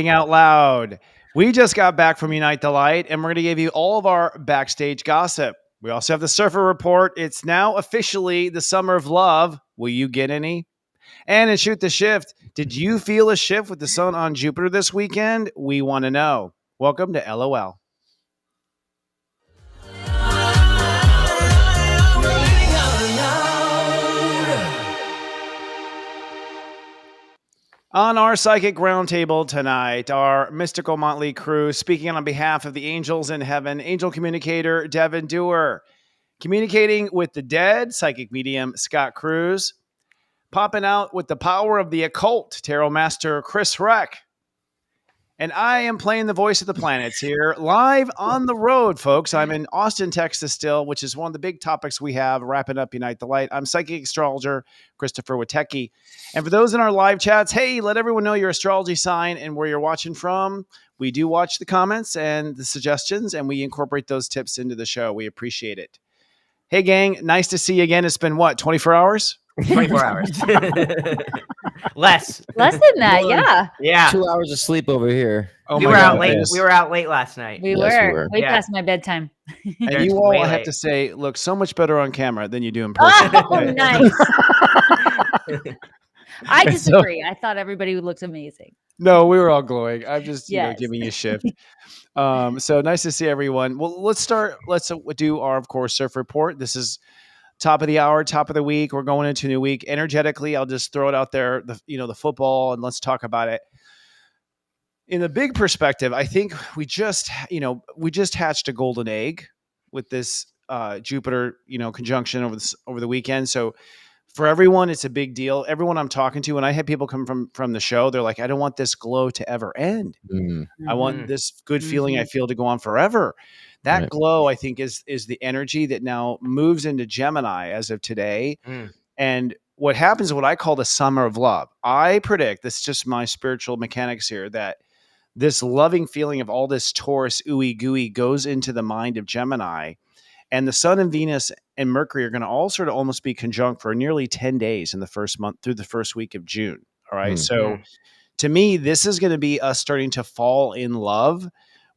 Out loud. We just got back from Unite the Light, and we're going to give you all of our backstage gossip. We also have the Surfer Report. It's now officially the summer of love. Will you get any? And in Shoot the Shift, did you feel a shift with the sun on Jupiter this weekend? We want to know. Welcome to LOL. On our psychic roundtable tonight, our mystical motley crew speaking on behalf of the angels in heaven, angel communicator Devon Duerr, communicating with the dead, psychic medium Scott Cruz, popping out with the power of the occult, tarot master Chris Reck. And I am playing the voice of the planets here, live on the road, folks. I'm in Austin, Texas still, which is one of the big topics we have, wrapping up Unite the Light. I'm psychic astrologer Christopher Witecki. And for those in our live chats, hey, let everyone know your astrology sign and where you're watching from. We do watch the comments and the suggestions, and we incorporate those tips into the show. We appreciate it. Hey, gang, nice to see you again. It's been, 24 hours? 24 hours. Less than that. Yeah. 2 hours of sleep over here. We were out late. We were out late last night. We were way past my bedtime. And you all, I have to say, look so much better on camera than you do in person. Oh, nice. I disagree. I thought everybody looked amazing. No, we were all glowing. I'm just giving you a shift. So nice to see everyone. Well, let's start. Let's do our, of course, surf report. This is top of the hour, top of the week. We're going into a new week. Energetically, I'll just throw it out there, the football, and let's talk about it. In the big perspective, I think we just hatched a golden egg with this Jupiter, conjunction over the weekend. So for everyone, it's a big deal. Everyone I'm talking to, when I had people come from the show, they're like, I don't want this glow to ever end. Mm-hmm. I want this good feeling I feel to go on forever. That glow, I think, is the energy that now moves into Gemini as of today. And what happens, what I call the summer of love. I predict, this is just my spiritual mechanics here, that this loving feeling of all this Taurus ooey gooey goes into the mind of Gemini. And the Sun and Venus and Mercury are going to all sort of almost be conjunct for nearly 10 days in the first month through the first week of June. All right. So to me, this is going to be us starting to fall in love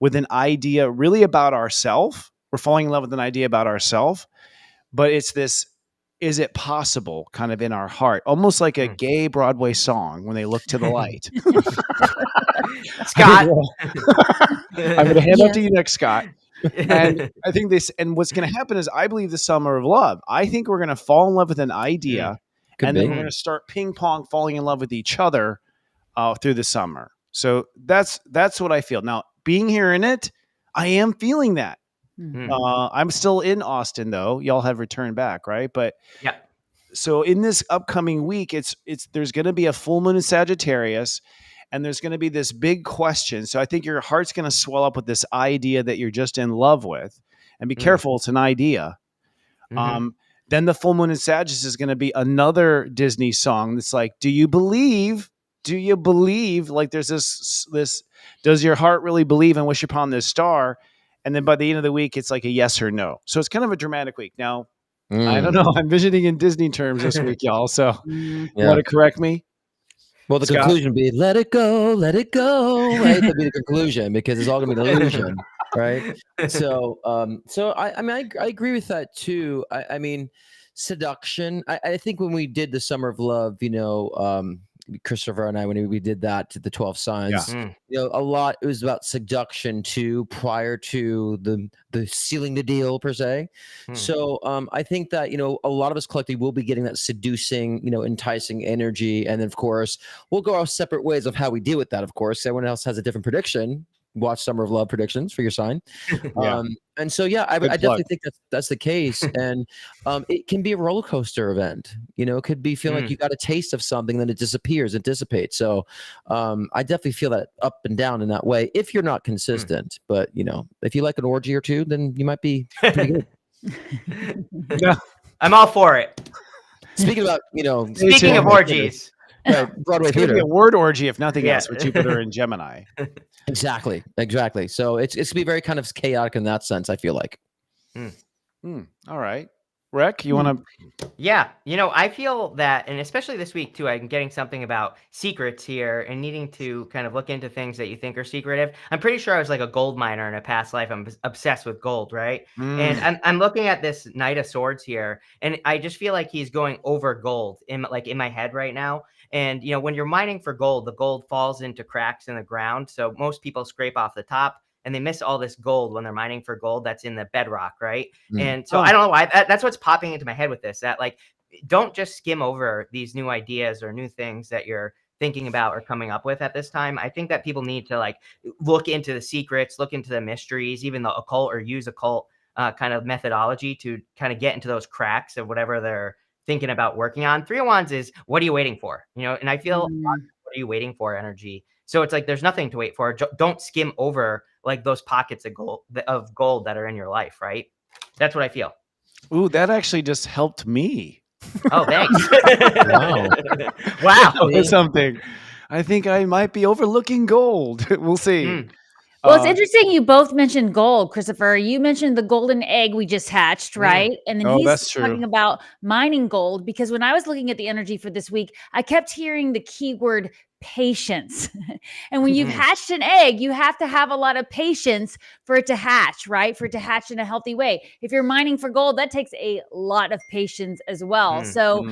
with an idea really about ourselves. We're falling in love with an idea about ourselves, but it's this, is it possible kind of in our heart, almost like a gay Broadway song when they look to the light. Scott. I'm going to hand up to you next, Scott. And I think and what's going to happen is I believe the summer of love. I think we're going to fall in love with an idea then we're going to start ping pong falling in love with each other through the summer. So that's what I feel. Now, being here in it, I am feeling that. I'm still in Austin though. Y'all have returned back, right? But yeah. So in this upcoming week, there's going to be a full moon in Sagittarius, and there's going to be this big question. So I think your heart's going to swell up with this idea that you're just in love with, and be careful. It's an idea. Then the full moon in Sagittarius is going to be another Disney song. That's like, do you believe? Like there's this, does your heart really believe and wish upon this star? And then by the end of the week, it's like a yes or no. So it's kind of a dramatic week. Now, I don't know. I'm visioning in Disney terms this week, y'all. So you want to correct me? Well, the conclusion would be, let it go, right? That'd be the conclusion, because it's all going to be an illusion, right? So, I agree with that too. I mean, seduction. I think when we did the Summer of Love, Christopher and I, when we did that to the 12 signs, a lot, it was about seduction too, prior to the sealing the deal per se. So I think that, a lot of us collectively will be getting that seducing, enticing energy. And then of course we'll go our separate ways of how we deal with that. Of course, everyone else has a different prediction. Watch Summer of Love predictions for your sign. And so, I definitely think that's the case. And it can be a roller coaster event. It could be feeling like you got a taste of something, then it disappears and dissipates. So I definitely feel that up and down in that way if you're not consistent. But, if you like an orgy or two, then you might be pretty good. Yeah. I'm all for it. Speaking about, Speaking of orgies. Broadway it's going to theater. be a word orgy, if nothing else, with Jupiter and Gemini. Exactly. So it's going to be very kind of chaotic in that sense, I feel like. All right. Reck, you want to? Yeah, I feel that, and especially this week too, I'm getting something about secrets here and needing to kind of look into things that you think are secretive. I'm pretty sure I was like a gold miner in a past life. I'm obsessed with gold, right? And I'm looking at this Knight of Swords here, and I just feel like he's going over gold in my head right now. And when you're mining for gold, the gold falls into cracks in the ground, so most people scrape off the top. And they miss all this gold when they're mining for gold that's in the bedrock, right? And so I don't know why. That's what's popping into my head with this. That don't just skim over these new ideas or new things that you're thinking about or coming up with at this time. I think that people need to look into the secrets, look into the mysteries, even the occult, or use occult kind of methodology to kind of get into those cracks of whatever they're thinking about working on. Three of Wands is, what are you waiting for? And I feel, what are you waiting for energy? So it's like there's nothing to wait for. Don't skim over those pockets of gold that are in your life, right? That's what I feel. Ooh, that actually just helped me. Oh, thanks. Wow. Wow. Something. I think I might be overlooking gold. We'll see. Well, it's interesting you both mentioned gold, Christopher. You mentioned the golden egg we just hatched, right? And then he's talking about mining gold, because when I was looking at the energy for this week, I kept hearing the keyword patience. And when you've hatched an egg, you have to have a lot of patience for it to hatch, right? For it to hatch in a healthy way. If you're mining for gold, that takes a lot of patience as well. So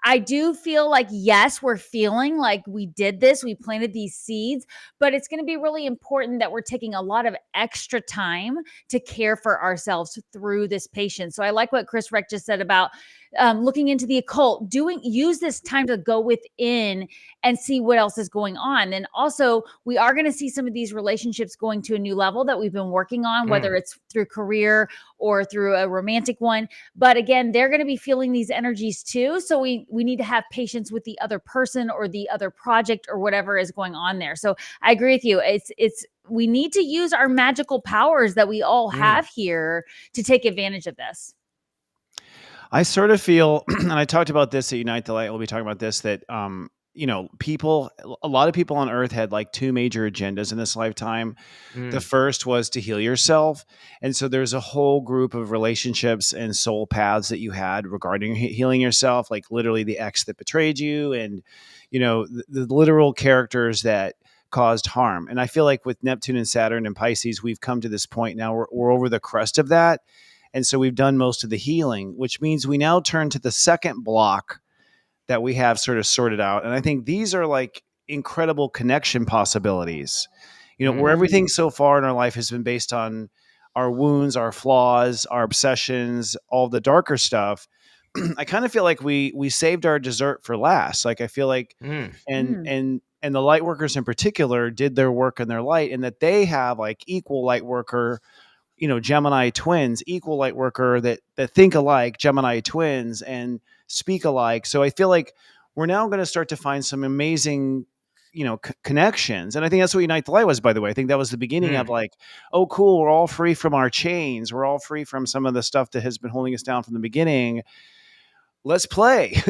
I do feel like, yes, we're feeling like we did this. We planted these seeds, but it's going to be really important that we're taking a lot of extra time to care for ourselves through this patience. So I like what Chris Reck just said about looking into the occult, use this time to go within and see what else is going on. And also, we are going to see some of these relationships going to a new level that we've been working on, whether it's through career or through a romantic one. But again, they're going to be feeling these energies too. So we need to have patience with the other person or the other project or whatever is going on there. So I agree with you. We need to use our magical powers that we all have here to take advantage of this. I sort of feel, and I talked about this at Unite the Light, we'll be talking about this, that, a lot of people on Earth had two major agendas in this lifetime. The first was to heal yourself. And so there's a whole group of relationships and soul paths that you had regarding healing yourself, like literally the ex that betrayed you and, the literal characters that caused harm. And I feel like with Neptune and Saturn and Pisces, we've come to this point now where we're over the crest of that. And so we've done most of the healing, which means we now turn to the second block that we have sort of sorted out. And I think these are incredible connection possibilities, where everything so far in our life has been based on our wounds, our flaws, our obsessions, all the darker stuff. I kind of feel like we saved our dessert for last. I feel like, and the Lightworkers in particular did their work in their light, and that they have equal Lightworker, Gemini twins, equal Lightworker that think alike, Gemini twins, and speak alike. So I feel like we're now going to start to find some amazing, connections. And I think that's what Unite the Light was, by the way. I think that was the beginning of oh, cool, we're all free from our chains. We're all free from some of the stuff that has been holding us down from the beginning. Let's play,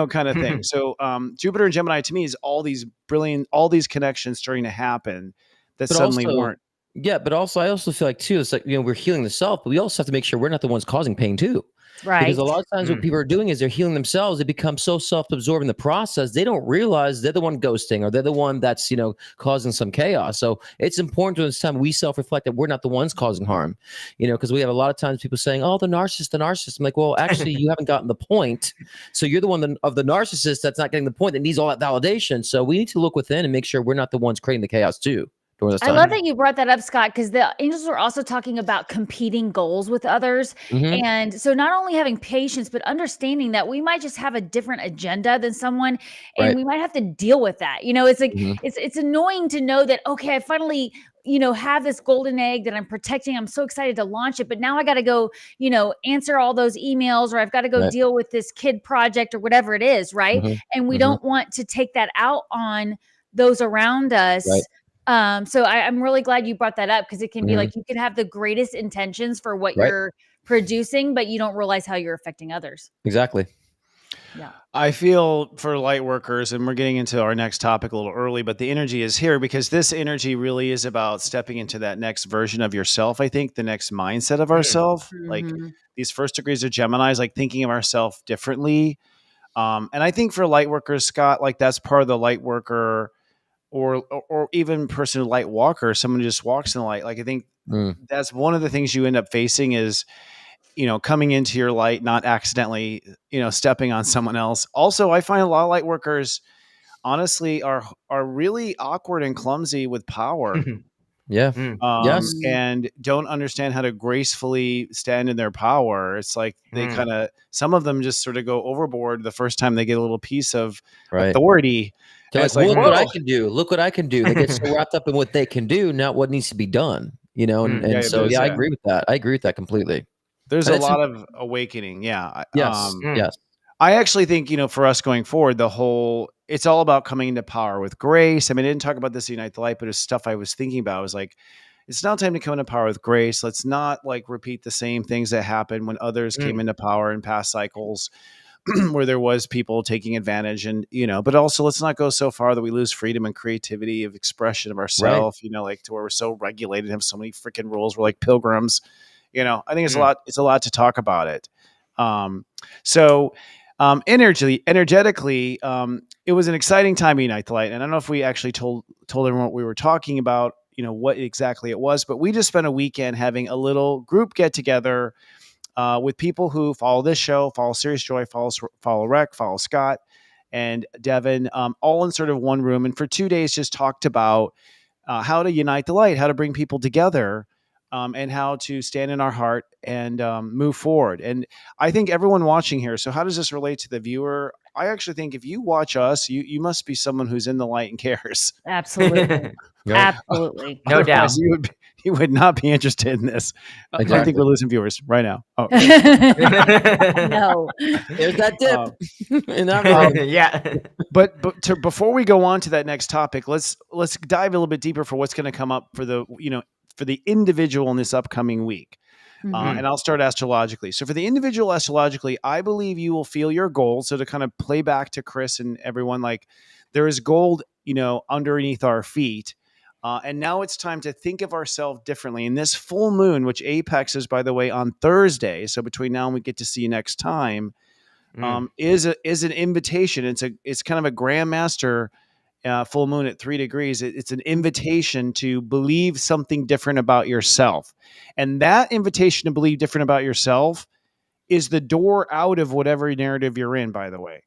kind of thing. So Jupiter and Gemini to me is all these connections starting to happen that suddenly weren't. Yeah, but also I also feel like too, it's we're healing the self, but we also have to make sure we're not the ones causing pain too. Right. Because a lot of times what people are doing is they're healing themselves. They become so self-absorbed in the process, they don't realize they're the one ghosting or they're the one that's, causing some chaos. So it's important to this time we self-reflect that we're not the ones causing harm, because we have a lot of times people saying, oh, the narcissist. I'm like, well, actually, you haven't gotten the point. So you're the one of the narcissist that's not getting the point, that needs all that validation. So we need to look within and make sure we're not the ones creating the chaos too. I love that you brought that up, Scott, because the angels were also talking about competing goals with others. And so not only having patience, but understanding that we might just have a different agenda than someone, and we might have to deal with that. It's it's annoying to know that, okay, I finally, have this golden egg that I'm protecting. I'm so excited to launch it, but now I got to go, answer all those emails, or I've got to go deal with this kid project or whatever it is. Right. And we don't want to take that out on those around us. So I'm really glad you brought that up, because it can be you can have the greatest intentions for what you're producing, but you don't realize how you're affecting others. Exactly. Yeah. I feel for light workers, and we're getting into our next topic a little early, but the energy is here because this energy really is about stepping into that next version of yourself. I think the next mindset of ourself, like these first degrees of Geminis, like thinking of ourselves differently. And I think for light workers, Scott, like that's part of the light worker or even person who light walker, someone who just walks in the light. Like I think that's one of the things you end up facing is, coming into your light, not accidentally, stepping on someone else. Also, I find a lot of light workers, honestly, are really awkward and clumsy with power. Yeah. Yes. And don't understand how to gracefully stand in their power. It's like they some of them just sort of go overboard the first time they get a little piece of authority. They're like, look what I can do. Look what I can do. They get so wrapped up in what they can do, not what needs to be done. And I agree with that. I agree with that completely. There's a lot of awakening. Yeah. Yes. Yes. I actually think, for us going forward, it's all about coming into power with grace. I mean, I didn't talk about this in Unite the Light, but it's stuff I was thinking about. I was like, it's now time to come into power with grace. Let's not like repeat the same things that happened when others came into power in past cycles where there was people taking advantage and, but also let's not go so far that we lose freedom and creativity of expression of ourselves, like to where we're so regulated, have so many freaking rules. We're like pilgrims. I think it's a lot to talk about it. Energetically, it was an exciting time at Unite the Light. And I don't know if we actually told everyone what we were talking about, what exactly it was, but we just spent a weekend having a little group get together with people who follow this show, follow Serious Joy, follow Reck, follow Scott and Devon, all in sort of one room. And for 2 days, just talked about how to unite the light, how to bring people together. And how to stand in our heart and move forward. And I think everyone watching here, so how does this relate to the viewer? I actually think if you watch us, you must be someone who's in the light and cares. Absolutely. Absolutely. No doubt. You would not be interested in this. Exactly. I think we're losing viewers right now. Oh. No. There's that dip. Yeah. But before we go on to that next topic, let's dive a little bit deeper for what's going to come up for the, for the individual in this upcoming week. And I'll start astrologically. So for the individual astrologically, I believe you will feel your gold. So to kind of play back to Chris and everyone, like there is gold, underneath our feet. And now it's time to think of ourselves differently. And this full moon, which apex is, by the way, on Thursday. So between now and we get to see you next time, is an invitation. It's kind of a grandmaster full moon at 3 degrees. It's an invitation to believe something different about yourself. And that invitation to believe different about yourself is the door out of whatever narrative you're in, by the way.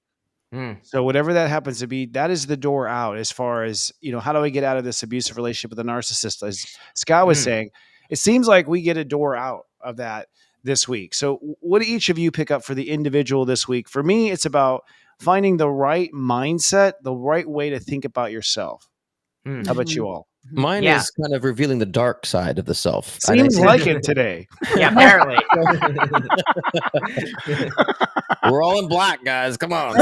So whatever that happens to be, that is the door out as far as, how do I get out of this abusive relationship with a narcissist? As Scott was saying, it seems like we get a door out of that this week. So what do each of you pick up for the individual this week? For me, it's about finding the right mindset, the right way to think about yourself. How about you all? Mine is kind of revealing the dark side of the self. Seems like it today. Yeah, apparently. We're all in black, guys. Come on.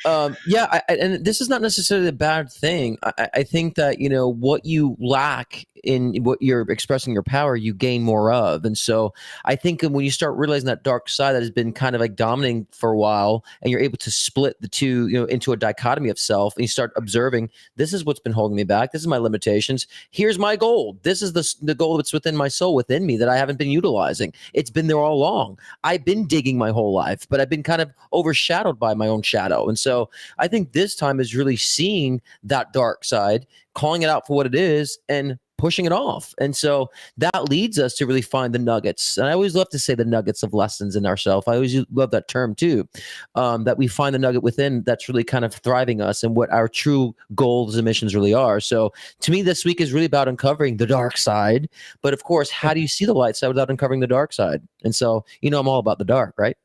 And this is not necessarily a bad thing. I think that, what you lack in what you're expressing your power, you gain more of. And so I think when you start realizing that dark side that has been kind of like dominating for a while, and you're able to split the two, into a dichotomy of self, and you start observing, this is what's been holding me back. This is my limitations. Here's my gold. This is the gold that's within my soul, within me, that I haven't been utilizing. It's been there all along. I've been digging my whole life, but I've been kind of overshadowed by my own shadow. And so I think this time is really seeing that dark side, calling it out for what it is, and pushing it off. And so that leads us to really find the nuggets. And I always love to say the nuggets of lessons in ourselves. I always love that term too, that we find the nugget within that's really kind of thriving us and what our true goals and missions really are. So to me, this week is really about uncovering the dark side. But of course, how do you see the light side without uncovering the dark side? And so, I'm all about the dark, right?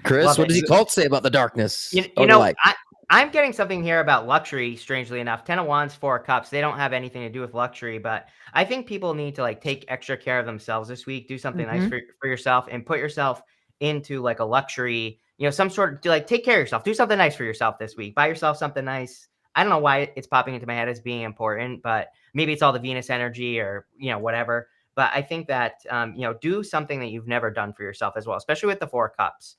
Chris, what does occult say about the darkness? I'm getting something here about luxury, strangely enough. 10 of Wands, 4 of Cups. They don't have anything to do with luxury, but I think people need to take extra care of themselves this week. Do something nice for yourself and put yourself into like a luxury, some sort of take care of yourself. Do something nice for yourself this week. Buy yourself something nice. I don't know why it's popping into my head as being important, but maybe it's all the Venus energy or, whatever. But I think that, do something that you've never done for yourself as well, especially with the 4 of Cups.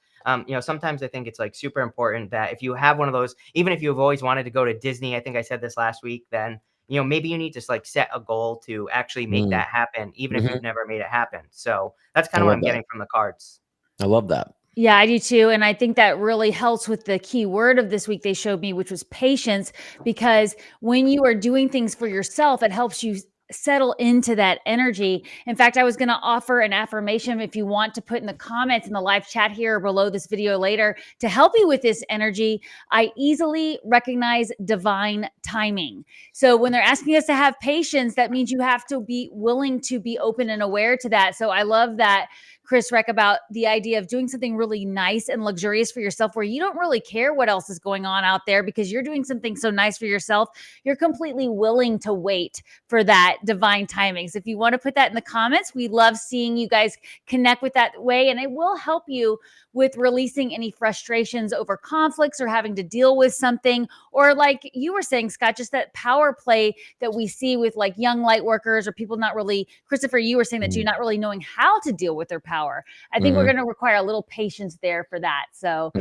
Sometimes I think it's like super important that if you have one of those, even if you've always wanted to go to Disney, I think I said this last week, then maybe you need to like set a goal to actually make that happen, even if you've never made it happen. So that's kind of what I'm getting from the cards. I love that. Yeah, I do too. And I think that really helps with the key word of this week they showed me, which was patience, because when you are doing things for yourself, it helps you settle into that energy. In fact, I was going to offer an affirmation if you want to put in the comments in the live chat here or below this video later to help you with this energy. I easily recognize divine timing. So when they're asking us to have patience, that means you have to be willing to be open and aware to that. So I love that, Chris, Reck, about the idea of doing something really nice and luxurious for yourself where you don't really care what else is going on out there because you're doing something so nice for yourself. You're completely willing to wait for that divine timings. If you want to put that in the comments, we love seeing you guys connect with that way, and it will help you with releasing any frustrations over conflicts or having to deal with something, or like you were saying, Scott, just that power play that we see with like young light workers or people not really, Christopher, you were saying that you're not really knowing how to deal with their power. I think we're going to require a little patience there for that. So,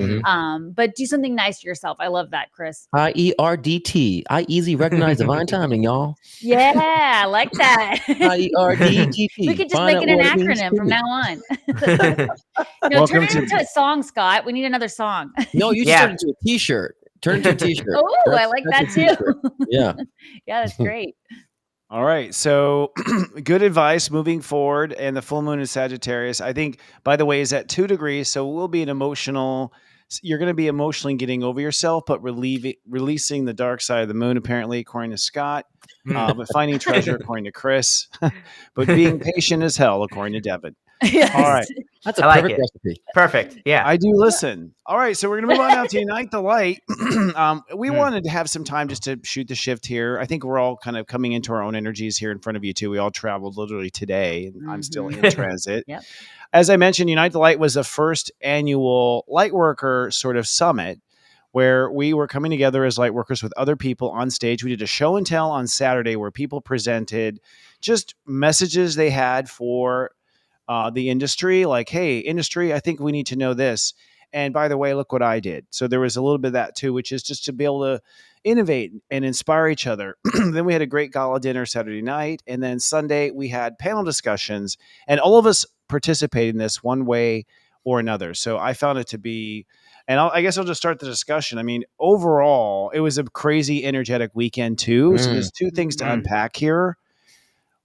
but do something nice to yourself. I love that, Chris. IERDT. I easily recognize divine timing, y'all. Yeah, I like that. IERDT. We could just make it an acronym from now on. Turn it into a song, Scott. We need another song. No, you just turn it into a t-shirt. Turn it into a t-shirt. Oh, I like that too. Yeah. Yeah, that's great. All right. So good advice moving forward. And the full moon in Sagittarius, I think, by the way, is at 2 degrees. So it will be you're going to be emotionally getting over yourself, but releasing the dark side of the moon, apparently, according to Scott, but finding treasure, according to Chris, but being patient as hell, according to Devon. Yes. All right. That's a perfect recipe. Perfect. Yeah. I do listen. All right. So we're going to move on now to Unite the Light. We wanted to have some time just to shoot the shift here. I think we're all kind of coming into our own energies here in front of you too. We all traveled literally today, and I'm still in transit. Yep. As I mentioned, Unite the Light was the first annual Lightworker sort of summit where we were coming together as Lightworkers with other people on stage. We did a show and tell on Saturday where people presented just messages they had for the industry, like, hey, industry, I think we need to know this. And by the way, look what I did. So there was a little bit of that too, which is just to be able to innovate and inspire each other. Then we had a great gala dinner Saturday night. And then Sunday we had panel discussions, and all of us participated in this one way or another. So I found it to be, and I guess I'll just start the discussion. I mean, overall, it was a crazy energetic weekend too. So there's two things to unpack here.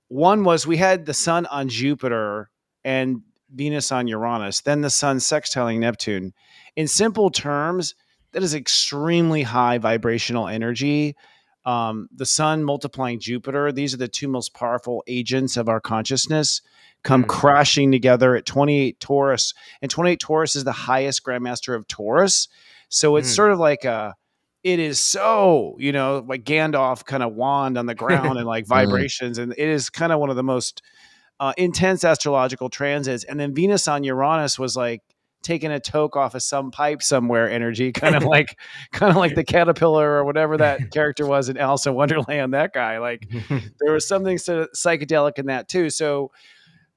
One was we had the sun on Jupiter and Venus on Uranus, then the sun sextiling Neptune. In simple terms, that is extremely high vibrational energy. The sun multiplying Jupiter, these are the two most powerful agents of our consciousness, come crashing together at 28 Taurus. And 28 Taurus is the highest grandmaster of Taurus. So it's sort of like it is so, like Gandalf kind of wand on the ground and like vibrations. And it is kind of one of the most intense astrological transits. And then Venus on Uranus was like taking a toke off of some pipe somewhere energy, kind of like the caterpillar or whatever that character was in Alice in Wonderland, that guy. Like there was something so psychedelic in that too. So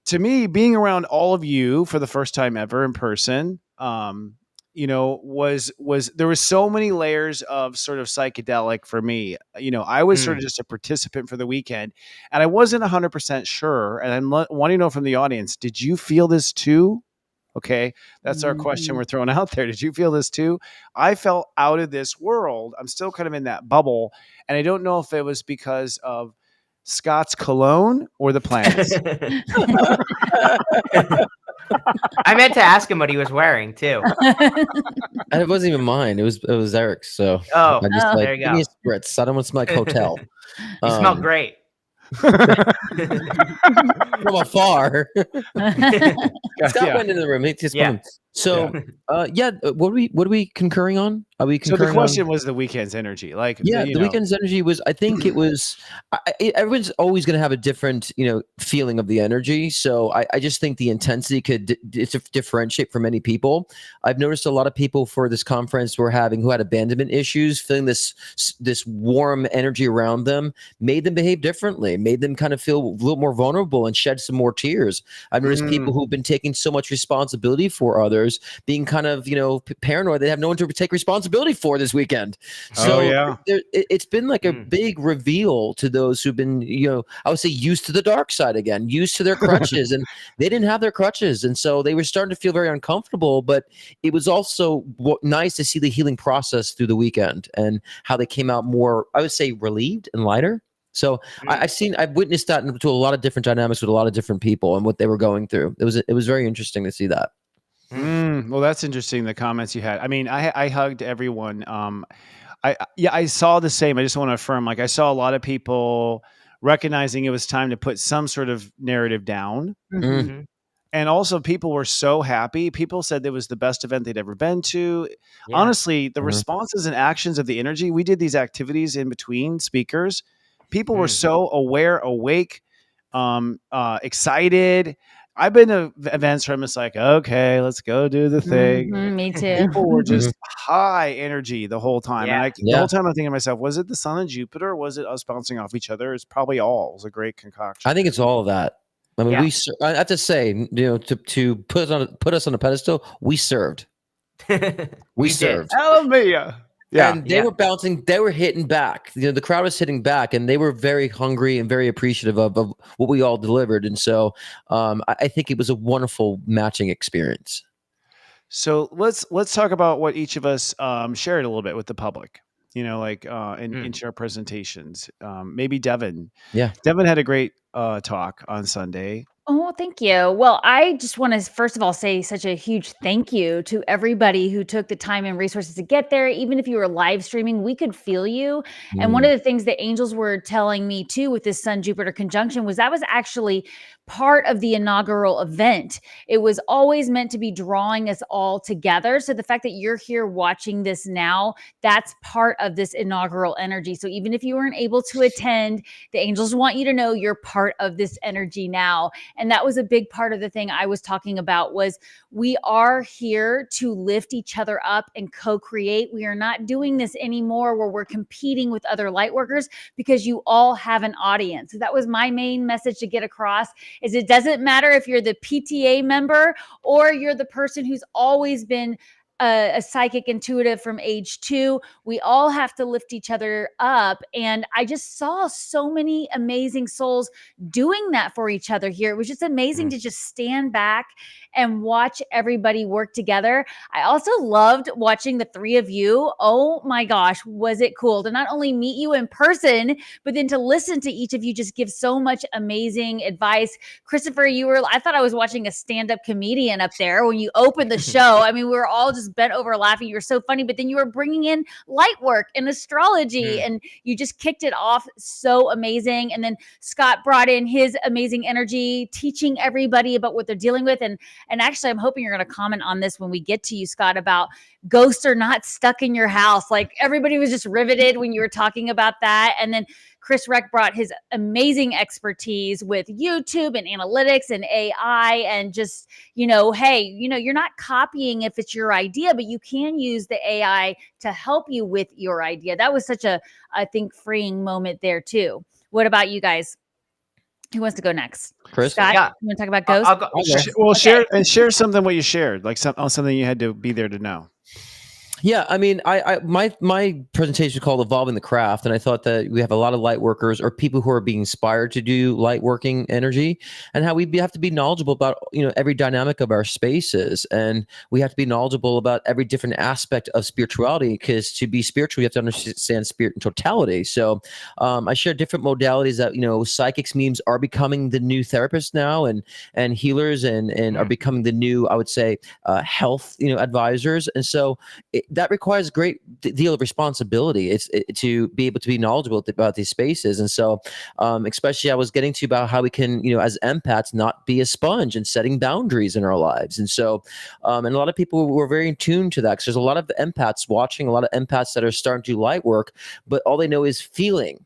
to me, being around all of you for the first time ever in person, was there was so many layers of sort of psychedelic for me. I was sort of just a participant for the weekend, and I wasn't 100% sure. And I'm wanting to know from the audience, did you feel this too? Okay. That's our question we're throwing out there. Did you feel this too? I felt out of this world. I'm still kind of in that bubble, and I don't know if it was because of Scott's cologne or the planets. I meant to ask him what he was wearing too. And it wasn't even mine. It was Eric's. So I just there you give me a spritz. I don't want to smell like hotel. You smell great. From afar. Scott went in the room. So what are we concurring on? Are we concurring? So the question was the weekend's energy. The weekend's energy was, I think it was, everyone's always going to have a different, feeling of the energy. So I just think the intensity could differentiate for many people. I've noticed a lot of people for this conference who had abandonment issues, feeling this warm energy around them, made them behave differently, made them kind of feel a little more vulnerable and shed some more tears. I've noticed people who've been taking so much responsibility for others healers being kind of, paranoid. They have no one to take responsibility for this weekend. So it's been like a big reveal to those who've been, I would say used to the dark side again, used to their crutches, and they didn't have their crutches. And so they were starting to feel very uncomfortable, but it was also nice to see the healing process through the weekend and how they came out more, I would say, relieved and lighter. So I've witnessed that to a lot of different dynamics with a lot of different people and what they were going through. It was very interesting to see that. Well, that's interesting. The comments you had. I mean, I hugged everyone. I saw the same. I just want to affirm, like I saw a lot of people recognizing it was time to put some sort of narrative down. Mm-hmm. And also people were so happy. People said it was the best event they'd ever been to. Yeah. Honestly, the responses and actions of the energy, we did these activities in between speakers. People were so aware, awake, excited. I've been to events where I'm just like, okay, let's go do the thing. Me too. People were just high energy the whole time. Yeah. And the whole time I'm thinking to myself, was it the sun and Jupiter? Or was it us bouncing off each other? It's probably all. It was a great concoction. I think it's all of that. I mean, I have to say, to put us on a pedestal, we served. we served. Hallelujah. Yeah. And they were bouncing, they were hitting back. The crowd was hitting back, and they were very hungry and very appreciative of what we all delivered. And so I think it was a wonderful matching experience. So let's talk about what each of us shared a little bit with the public, in our presentations. Maybe Devon. Yeah. Devon had a great talk on Sunday. Oh, thank you. Well, I just want to, first of all, say such a huge thank you to everybody who took the time and resources to get there. Even if you were live streaming, we could feel you. And one of the things the angels were telling me too with this Sun-Jupiter conjunction was that was actually part of the inaugural event. It was always meant to be drawing us all together. So the fact that you're here watching this now, that's part of this inaugural energy. So even if you weren't able to attend, the angels want you to know you're part of this energy now. And that was a big part of the thing I was talking about was we are here to lift each other up and co-create. We are not doing this anymore where we're competing with other light workers because you all have an audience. So that was my main message to get across is it doesn't matter if you're the PTA member or you're the person who's always been a psychic intuitive from age 2. We all have to lift each other up. And I just saw so many amazing souls doing that for each other here. It was just amazing to just stand back and watch everybody work together. I also loved watching the three of you. Oh my gosh, was it cool to not only meet you in person, but then to listen to each of you just give so much amazing advice. Christopher, I thought I was watching a stand-up comedian up there when you opened the show. I mean, we were all just bent over laughing. You were so funny, but then you were bringing in light work and astrology and you just kicked it off so amazing. And then Scott brought in his amazing energy, teaching everybody about what they're dealing with. And actually, I'm hoping you're going to comment on this when we get to you, Scott, about ghosts are not stuck in your house. Like everybody was just riveted when you were talking about that. And then Reck brought his amazing expertise with YouTube and analytics and AI and just, hey, you're not copying if it's your idea, but you can use the AI to help you with your idea. That was such a, I think, freeing moment there too. What about you guys? Who wants to go next? Chris? Scott, you want to talk about ghosts? Well, share something what you shared, like something you had to be there to know. Yeah, I mean, my presentation is called Evolving the Craft, and I thought that we have a lot of light workers or people who are being inspired to do light working energy, and how we have to be knowledgeable about every dynamic of our spaces, and we have to be knowledgeable about every different aspect of spirituality, because to be spiritual, you have to understand spirit in totality. So I share different modalities that psychics, mediums are becoming the new therapists now, and healers, and are becoming the new, I would say, health advisors, and so that requires a great deal of responsibility. It's to be able to be knowledgeable about these spaces. And so, especially I was getting to about how we can, as empaths, not be a sponge and setting boundaries in our lives. And so, and a lot of people were very in tune to that, because there's a lot of empaths watching, a lot of empaths that are starting to do light work, but all they know is feeling.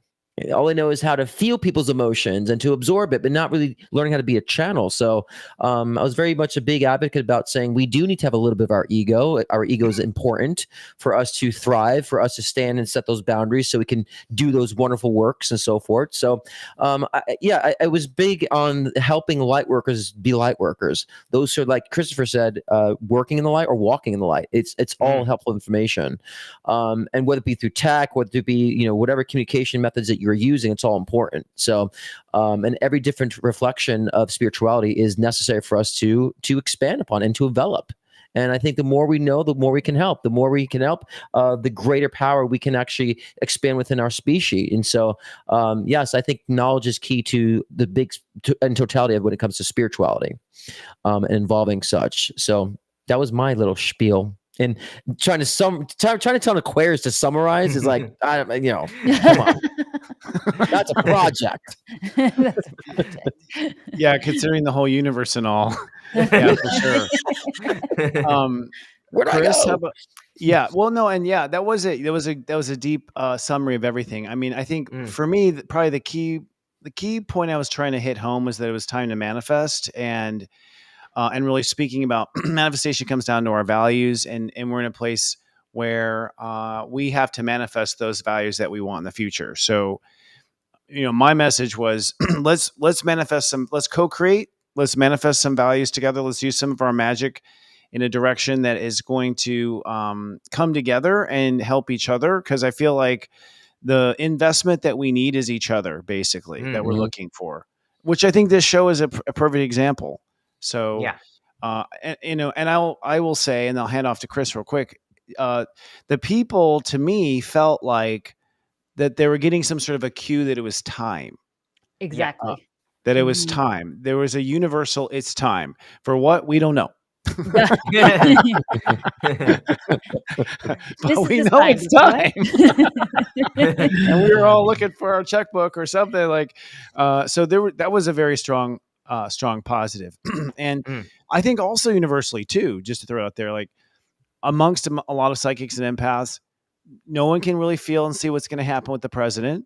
All I know is how to feel people's emotions and to absorb it, but not really learning how to be a channel. So I was very much a big advocate about saying we do need to have a little bit of our ego. Our ego is important for us to thrive, for us to stand and set those boundaries so we can do those wonderful works and so forth. So I was big on helping light workers be light workers. Those who are, like Christopher said, working in the light or walking in the light. It's all helpful information. And whether it be through tech, whether it be, whatever communication methods that you're using, it's all important. So, and every different reflection of spirituality is necessary for us to expand upon and to develop. And I think the more we know, the more we can help. The more we can help, the greater power we can actually expand within our species. And so, yes, I think knowledge is key to the and totality of when it comes to spirituality and involving such. So that was my little spiel. And trying to tell Aquarius to summarize is like, come on. That's a project. That's a project. Yeah, considering the whole universe and all. Yeah, for sure. Where'd Chris, I go? that was it. That was a deep summary of everything. I mean, I think for me, probably the key point I was trying to hit home was that it was time to manifest, and really speaking about manifestation comes down to our values, and we're in a place where we have to manifest those values that we want in the future. So, my message was let's manifest let's co-create, let's manifest some values together. Let's use some of our magic in a direction that is going to come together and help each other. Because I feel like the investment that we need is each other, basically, that we're looking for, which I think this show is a perfect example. So, and I will say, and I'll hand off to Chris real quick. The people, to me, felt like that they were getting some sort of a cue that it was time. Exactly. That it was time. There was a universal, it's time. For what? We don't know. But we know it's time. And we were all looking for our checkbook or something like, so that was a very strong positive. And I think also universally too, just to throw out there, like amongst a lot of psychics and empaths, no one can really feel and see what's going to happen with the president.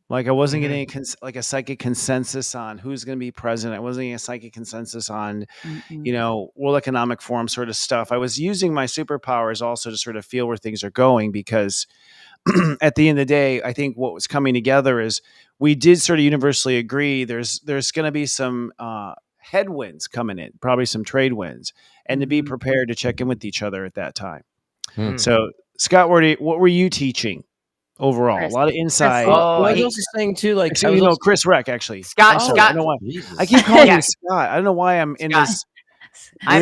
Like I wasn't getting a psychic consensus on who's going to be president. I wasn't getting a psychic consensus on, World Economic Forum sort of stuff. I was using my superpowers also to sort of feel where things are going, because at the end of the day, I think what was coming together is we did sort of universally agree there's going to be some headwinds coming in, probably some trade winds, and to be prepared to check in with each other at that time. So, Scott, what were you teaching overall? Chris. A lot of insight. I was also saying too, like, Chris Reck, actually. Scott. I don't know why. I keep calling you Scott. I don't know why I'm in this. I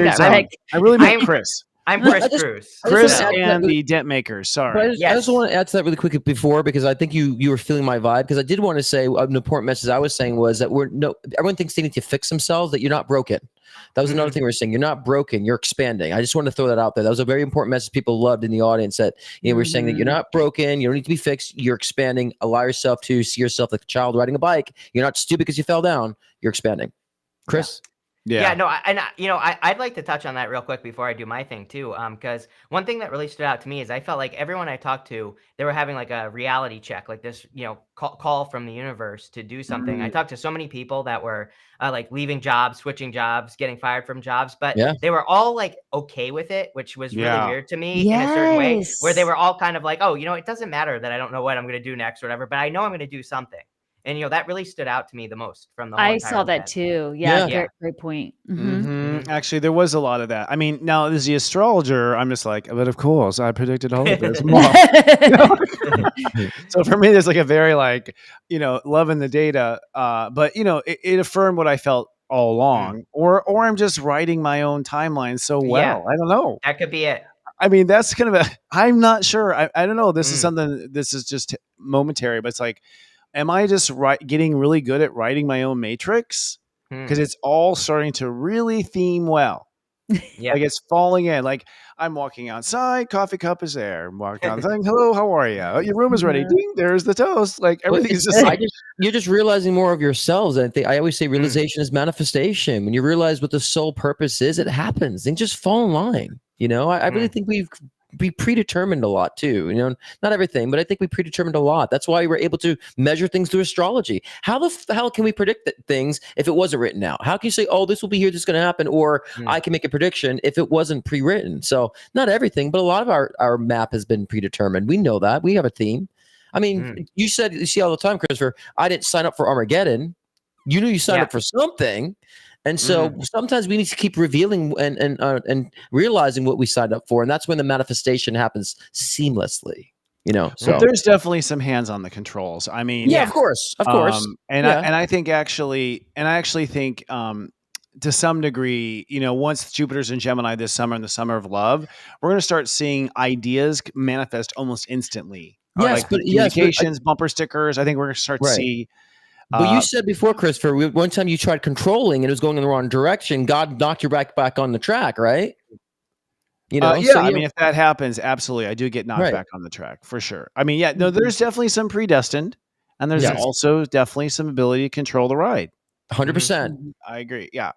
really meant Chris. I'm Chris Cruz. Chris and the Dent Makers. Sorry. I just want to add to that really quickly before, because I think you were feeling my vibe. Because I did want to say an important message I was saying was that everyone thinks they need to fix themselves, that you're not broken. That was another thing we were saying. You're not broken. You're expanding. I just want to throw that out there. That was a very important message people loved in the audience, that we're saying that you're not broken. You don't need to be fixed. You're expanding. Allow yourself to see yourself like a child riding a bike. You're not stupid because you fell down. You're expanding. Chris? Yeah, no, I'd like to touch on that real quick before I do my thing too, because one thing that really stood out to me is I felt like everyone I talked to, they were having like a reality check, like this, call from the universe to do something. I talked to so many people that were like leaving jobs, switching jobs, getting fired from jobs, but they were all like okay with it, which was really weird to me in a certain way, where they were all kind of like, oh, it doesn't matter that I don't know what I'm going to do next or whatever, but I know I'm going to do something. And, that really stood out to me the most from the whole I saw that too. Yeah. Great point. Actually, there was a lot of that. I mean, now as the astrologer, I'm just like, but of course, I predicted all of this. So for me, there's like a very loving the data. But, it affirmed what I felt all along. Or I'm just writing my own timeline so well. Yeah. I don't know. That could be it. I mean, that's kind of I'm not sure. I don't know. This is something, this is just momentary, but it's like, am I just getting really good at writing my own matrix? Because it's all starting to really theme well. Yeah. Like it's falling in. Like I'm walking outside, coffee cup is there. I'm walking outside, hello, how are you? Oh, your room is ready. Ding, there's the toast. Like everything's just like you're just realizing more of yourselves. I always say realization is manifestation. When you realize what the sole purpose is, it happens. Things just fall in line. I really think we've predetermined a lot too. Not everything, but I think we predetermined a lot. That's why we're able to measure things through astrology. How the hell can we predict things if it wasn't written out? How can you say, oh, this will be here, this is going to happen, or I can make a prediction if it wasn't pre-written? So not everything, but a lot of our map has been predetermined. We know that. We have a theme. I mean, you see all the time, Christopher, I didn't sign up for Armageddon. You knew you signed up for something. And so sometimes we need to keep revealing and realizing what we signed up for. And that's when the manifestation happens seamlessly, So there's definitely some hands on the controls. I mean, of course. And I actually think to some degree, once Jupiter's in Gemini this summer, in the summer of love, we're going to start seeing ideas manifest almost instantly. Yes, like communications, bumper stickers. I think we're going to start to see. But you said before, Christopher, one time you tried controlling and it was going in the wrong direction. God knocked you back on the track, right? I mean, if that happens, absolutely, I do get knocked back on the track for sure. I mean, there's definitely some predestined, and there's also definitely some ability to control the ride. 100%. I agree. Yeah,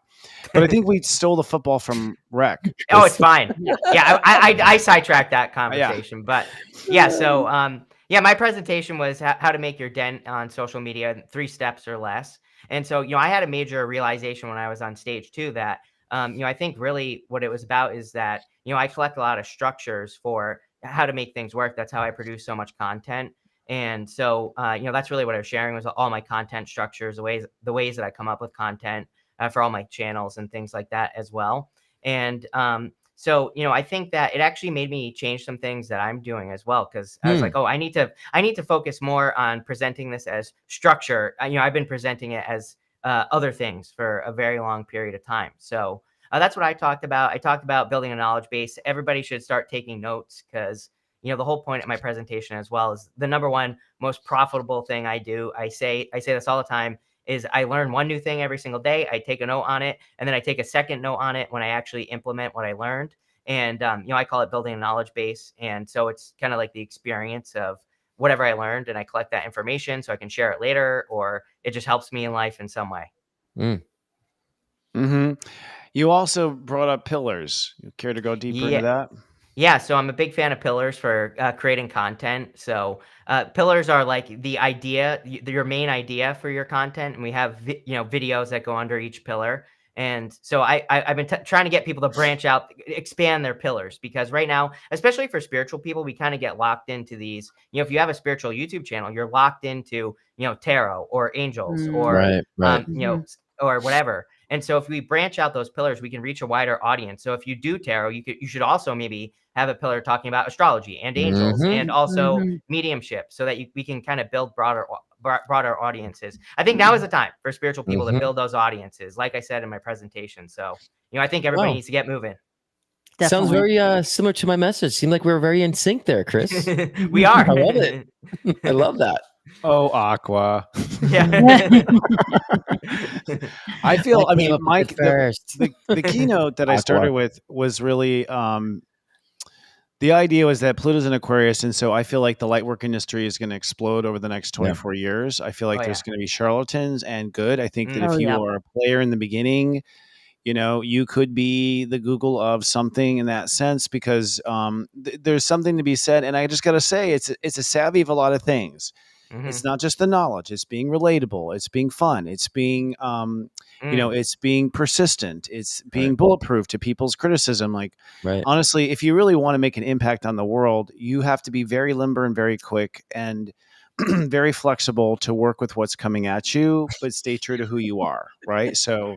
but I think we stole the football from Reck. Oh, it's fine. I sidetracked that conversation, but so. My presentation was how to make your dent on social media in 3 steps or less. And so, I had a major realization when I was on stage too, that, I think really what it was about is that, I collect a lot of structures for how to make things work. That's how I produce so much content. And so, that's really what I was sharing was all my content structures, the ways that I come up with content for all my channels and things like that as well. And, so, I think that it actually made me change some things that I'm doing as well. Cause I was like, oh, I need to focus more on presenting this as structure. I've been presenting it as other things for a very long period of time. So that's what I talked about. I talked about building a knowledge base. Everybody should start taking notes because, the whole point of my presentation as well is the number one most profitable thing I do. I say this all the time is I learn one new thing every single day. I take a note on it, and then I take a second note on it when I actually implement what I learned. And, I call it building a knowledge base. And so it's kind of like the experience of whatever I learned, and I collect that information so I can share it later, or it just helps me in life in some way. You also brought up pillars. You care to go deeper into that? Yeah, so I'm a big fan of pillars for creating content. So pillars are like the idea, your main idea for your content, and we have videos that go under each pillar. And so I've been trying to get people to branch out, expand their pillars, because right now, especially for spiritual people, we kind of get locked into these. If you have a spiritual YouTube channel, you're locked into tarot or angels or or whatever. And so if we branch out those pillars, we can reach a wider audience. So if you do tarot, you should also maybe have a pillar talking about astrology and angels and also mediumship, so that we can kind of build broader audiences. I think now is the time for spiritual people to build those audiences, like I said in my presentation. So, I think everybody needs to get moving. Definitely. Sounds very similar to my message. Seemed like we were very in sync there, Chris. We are. I love it. I love that. Oh, Aqua. Yeah. I feel, Mike, the keynote that I started with was really, the idea was that Pluto's in Aquarius. And so I feel like the lightwork industry is going to explode over the next 24 years. I feel like there's going to be charlatans and good. I think that if you are a player in the beginning, you could be the Google of something in that sense, because there's something to be said. And I just got to say, it's a savvy of a lot of things. It's not just the knowledge. It's being relatable. It's being fun. It's being, it's being persistent. It's being bulletproof to people's criticism. Like, honestly, if you really want to make an impact on the world, you have to be very limber and very quick and very flexible to work with what's coming at you, but stay true to who you are. Right. So,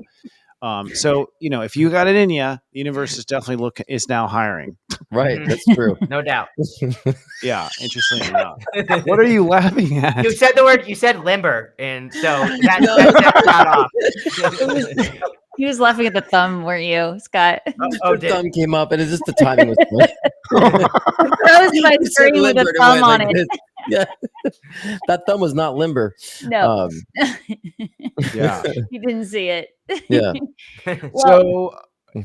if you got it in you, the universe is now hiring. Right. That's true. No doubt. Yeah. Interesting enough. What are you laughing at? You said limber. And so that got off. He was laughing at the thumb, weren't you, Scott? The thumb came up, and it's just the timing was good. That was my screen with a thumb on it. Yeah, that thumb was not limber. No. Yeah, you didn't see it. Yeah. So,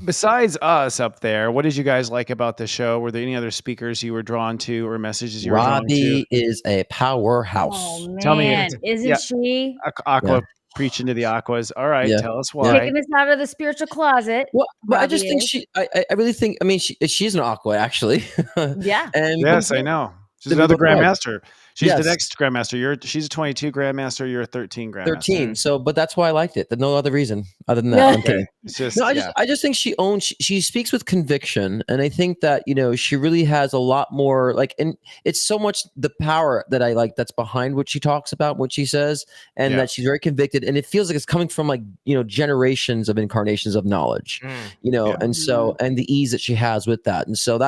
besides us up there, what did you guys like about the show? Were there any other speakers you were drawn to or messages you were drawn to? Robbie is a powerhouse. Oh man, Tell me, isn't she? Aqua, preaching to the aquas. All right, tell us why. Taking us out of the spiritual closet. Well, but I just think I really think, I mean, she's an aqua, actually. Yeah. And yes, I know. She's another grandmaster. She's the next grandmaster. She's a 22 grandmaster. You're a 13 grandmaster. 13. So, but that's why I liked it. There's no other reason other than that. Okay. It's just, no, I just think she speaks with conviction. And I think that, she really has a lot more and it's so much the power that I like that's behind what she talks about, what she says, and that she's very convicted. And it feels like it's coming from generations of incarnations of knowledge, and so, and the ease that she has with that. And so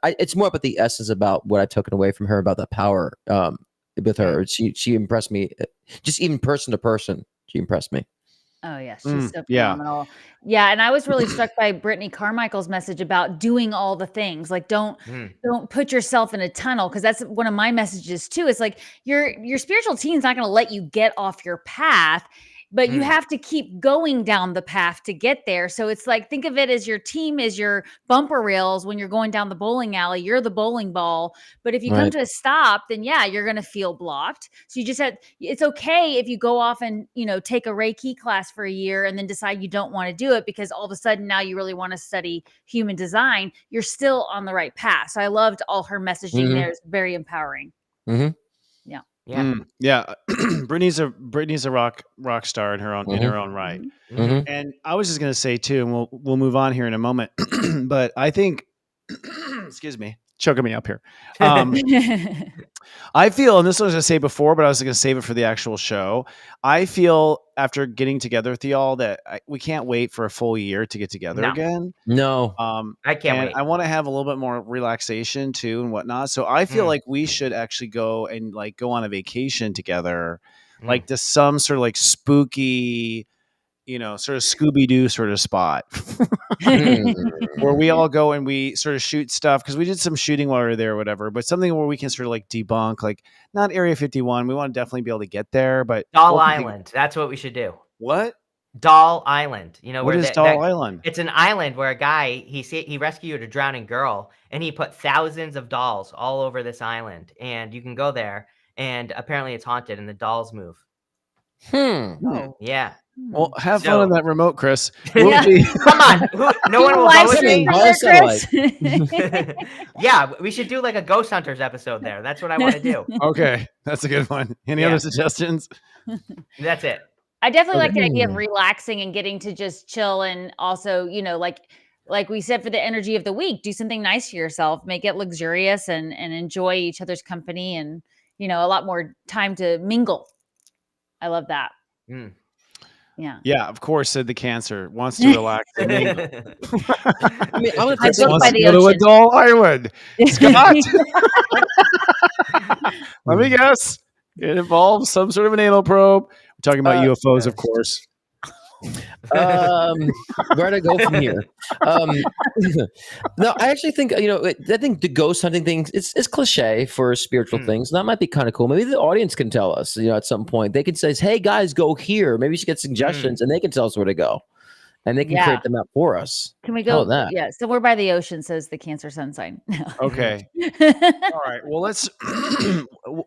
it's more about the essence about what I've taken away from her about the power, with her. She impressed me, just even person to person. She impressed me. Oh yeah, she's so phenomenal. Yeah, and I was really struck by Brittany Carmichael's message about doing all the things. Like don't put yourself in a tunnel, because that's one of my messages too. It's like your spiritual team's not going to let you get off your path, but you have to keep going down the path to get there. So it's like, think of it as your team is your bumper rails. When you're going down the bowling alley, you're the bowling ball. But if you come to a stop, then you're going to feel blocked. So you just it's okay if you go off and, take a Reiki class for a year and then decide you don't want to do it because all of a sudden now you really want to study human design. You're still on the right path. So I loved all her messaging there. It's very empowering. Yeah. Brittany's a rock star in her own right. And I was just going to say too, and we'll move on here in a moment, but I think, excuse me, choking me up here. I feel, and this was going to say before, but I was going to save it for the actual show. I feel after getting together with y'all that we can't wait for a full year to get together again. No, I can't wait. I want to have a little bit more relaxation too and whatnot. So I feel like we should actually go and go on a vacation together, to some sort of spooky, sort of Scooby-Doo sort of spot where we all go and we sort of shoot stuff. Cause we did some shooting while we were there or whatever, but something where we can sort of debunk, not Area 51. We want to definitely be able to get there, but Doll Island. That's what we should do. What? Doll Island. What is Doll Island? It's an island where a guy, he rescued a drowning girl and he put thousands of dolls all over this island, and you can go there and apparently it's haunted and the dolls move. Oh. Yeah. Well, have fun on that remote, Chris. Come on. No one will go with me. Yeah, we should do a Ghost Hunters episode there. That's what I want to do. Okay, that's a good one. Any other suggestions? That's it. I definitely like the idea of relaxing and getting to just chill, and also, like we said, for the energy of the week, do something nice to yourself, make it luxurious, and enjoy each other's company, and a lot more time to mingle. I love that. Yeah, of course, said the Cancer wants to relax. I mean, I'm going to go to a Doll Island. Scott, let me guess. It involves some sort of an anal probe. We're talking about UFOs, of course. Where to go from here? No, I actually think I think the ghost hunting thing it's cliche for spiritual things. That might be kind of cool. Maybe the audience can tell us. At some point they can say, "Hey guys, go here." Maybe we should get suggestions, and they can tell us where to go, and they can create the map for us. Can we go? Yeah, somewhere by the ocean, says the Cancer sun sign. Okay. All right. Well, let's.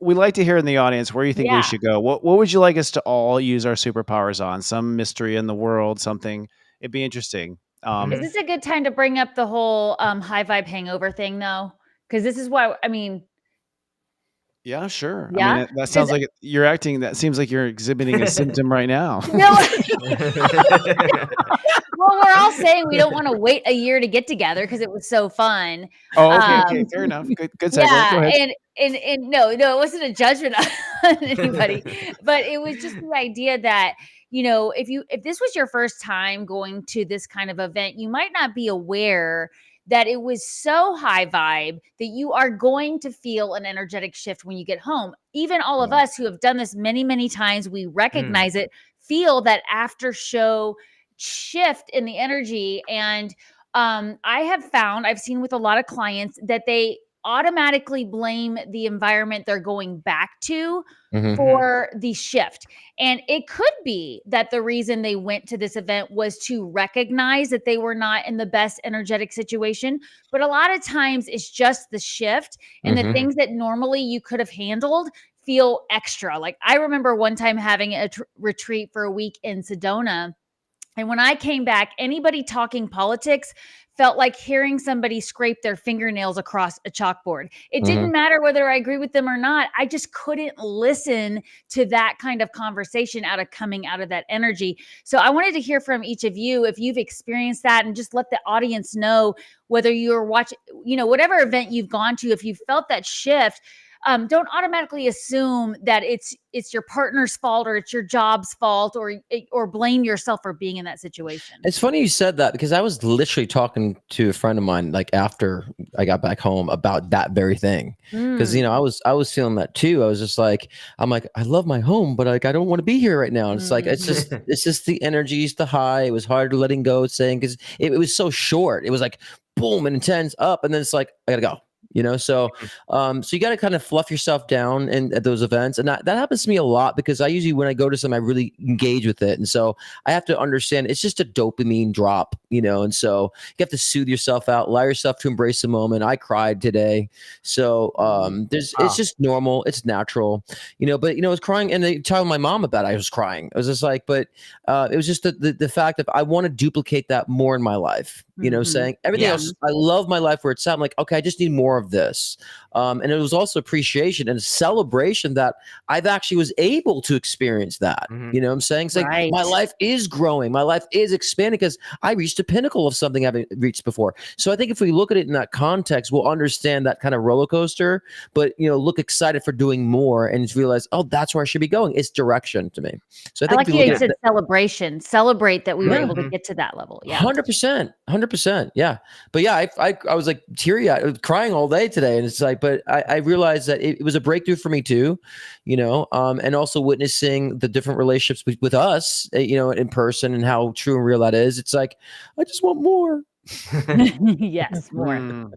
We like to hear in the audience where you think we should go. What would you like us to all use our superpowers on? Some mystery in the world, something. It'd be interesting. Is this a good time to bring up the whole high vibe hangover thing, though? Because this is why. I mean. Yeah, sure. Yeah? I mean, that sounds like you're acting. That seems like you're exhibiting a symptom right now. No. Well, we're all saying we don't want to wait a year to get together because it was so fun. Oh, okay, fair enough. Good segue. Yeah, Go ahead. and no, it wasn't a judgment on anybody, but it was just the idea that if this was your first time going to this kind of event, you might not be aware that it was so high vibe that you are going to feel an energetic shift when you get home. Even all of us who have done this many, many times, we recognize it, feel that after show shift in the energy. And I've seen with a lot of clients that they automatically blame the environment they're going back to for the shift. And it could be that the reason they went to this event was to recognize that they were not in the best energetic situation. But a lot of times it's just the shift, and the things that normally you could have handled feel extra. Like I remember one time having a retreat for a week in Sedona. And when I came back, anybody talking politics felt like hearing somebody scrape their fingernails across a chalkboard. It didn't matter whether I agree with them or not. I just couldn't listen to that kind of conversation coming out of that energy. So I wanted to hear from each of you if you've experienced that, and just let the audience know whether you're watching, whatever event you've gone to, if you felt that shift. Don't automatically assume that it's your partner's fault or it's your job's fault, or blame yourself for being in that situation. It's funny you said that, because I was literally talking to a friend of mine like after I got back home about that very thing. Because I was feeling that too. I was just like, I'm like, I love my home, but like I don't want to be here right now. And it's like it's just the energies, the high. It was hard letting go, saying, because it was so short. It was like boom and intense up, and then it's like I gotta go. So you got to kind of fluff yourself down at those events. And that happens to me a lot, because I usually, when I go to some, I really engage with it. And so I have to understand it's just a dopamine drop, and so you have to soothe yourself out, allow yourself to embrace the moment. I cried today. So it's just normal. It's natural, but I was crying, and they telling my mom about it. I was crying. I was just like, but it was just the fact that I want to duplicate that more in my life, saying everything else. I love my life where it's at. I'm like, okay, I just need more of this. And it was also appreciation and celebration that I've actually was able to experience that. You know what I'm saying? It's like my life is growing. My life is expanding because I reached a pinnacle of something I haven't reached before. So I think if we look at it in that context, we'll understand that kind of roller coaster, but, look excited for doing more and just realize, oh, that's where I should be going. It's direction to me. So I think like you said celebration, celebrate that we were able to get to that level. Yeah. 100%. Yeah. But yeah, I was like teary-eyed, crying all day today. And it's like, but I realized that it was a breakthrough for me too, and also witnessing the different relationships with us, in person, and how true and real that is. It's like, I just want more. Yes, more.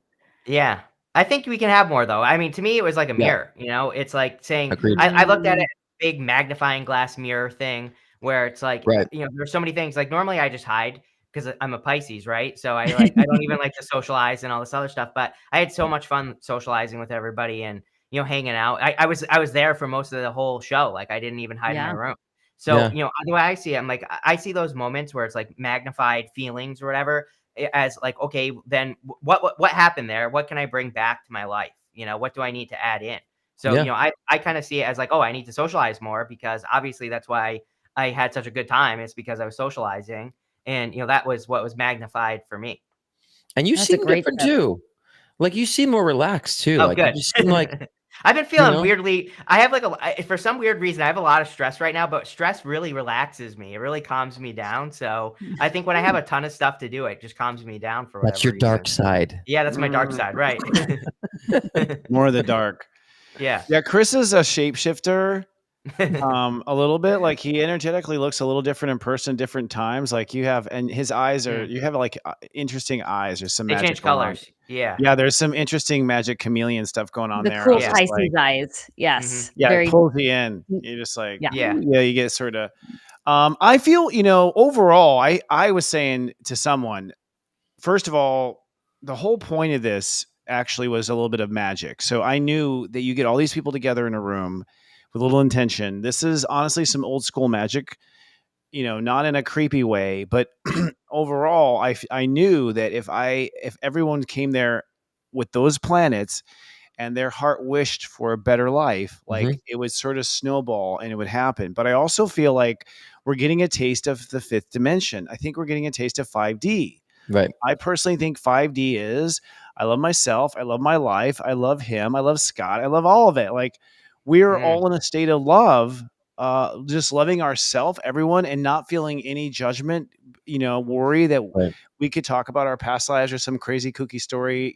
Yeah. I think we can have more, though. I mean, to me, it was like a mirror, it's like saying, I looked at it, big magnifying glass mirror thing, where it's like, there's so many things. Like normally I just hide because I'm a Pisces, right? So I don't even like to socialize and all this other stuff. But I had so much fun socializing with everybody and hanging out. I was there for most of the whole show. Like I didn't even hide in my room. So the way I see it, I'm like, I see those moments where it's like magnified feelings or whatever, as like, okay, then what happened there? What can I bring back to my life? What do I need to add in? So I kind of see it as like, oh, I need to socialize more, because obviously that's why I had such a good time. It's because I was socializing. And, that was what was magnified for me. And you seem different too. Like you seem more relaxed too. Oh, like good. You seem like I've been feeling weirdly. I have for some weird reason, I have a lot of stress right now, but stress really relaxes me. It really calms me down. So I think when I have a ton of stuff to do, it just calms me down for whatever That's your reason. dark side. Yeah, that's my dark side. Right. More of the dark. Yeah. Yeah. Chris is a shapeshifter. A little bit, like he energetically looks a little different in person, different times. Like you have, and his eyes are, you have like interesting eyes. There's some magic change colors. Yeah. Yeah. There's some interesting magic chameleon stuff going on there. Cool Pisces eyes. Yes. Yeah. It pulls you in. You're just like, you get sort of, I feel, overall, I was saying to someone, first of all, the whole point of this actually was a little bit of magic. So I knew that you get all these people together in a room with a little intention. This is honestly some old school magic, not in a creepy way, but overall, I knew that if everyone came there with those planets and their heart wished for a better life, like it would sort of snowball and it would happen. But I also feel like we're getting a taste of the fifth dimension. I think we're getting a taste of 5D. Right. I personally think 5D is, I love myself. I love my life. I love him. I love Scott. I love all of it. Like, we're all in a state of love, just loving ourselves, everyone, and not feeling any judgment, worry that we could talk about our past lives or some crazy kooky story,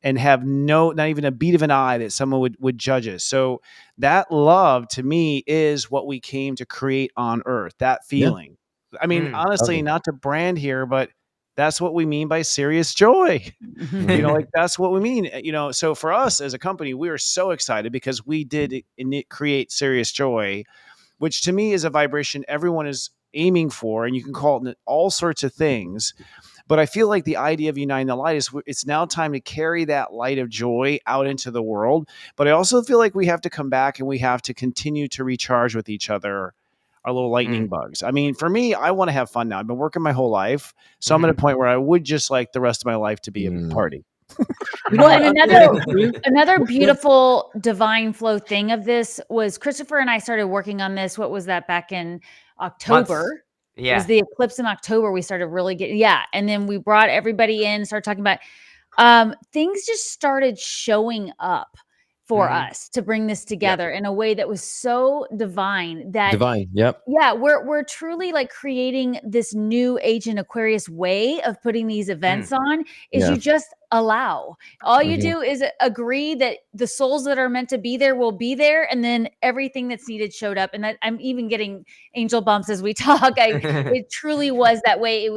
and have not even a beat of an eye that someone would judge us. So that love to me is what we came to create on Earth, that feeling. Yeah. I mean, honestly, not to brand here, but that's what we mean by serious joy. Like that's what we mean. So for us as a company, we are so excited because we did create serious joy, which to me is a vibration everyone is aiming for, and you can call it all sorts of things. But I feel like the idea of uniting the light is it's now time to carry that light of joy out into the world. But I also feel like we have to come back and we have to continue to recharge with each other, our little lightning bugs. I mean, for me, I want to have fun now. I've been working my whole life. So I'm at a point where I would just like the rest of my life to be a party. Well, and another beautiful divine flow thing of this was Christopher and I started working on this. What was that, back in October? Yeah. It was the eclipse in October. We started really getting, and then we brought everybody in, started talking about things just started showing up for us to bring this together in a way that was so divine Yep. Yeah, we're truly like creating this new age in Aquarius way of putting these events on is you just allow. All you do is agree that the souls that are meant to be there will be there, and then everything that's needed showed up. And that I'm even getting angel bumps as we talk. It truly was that way.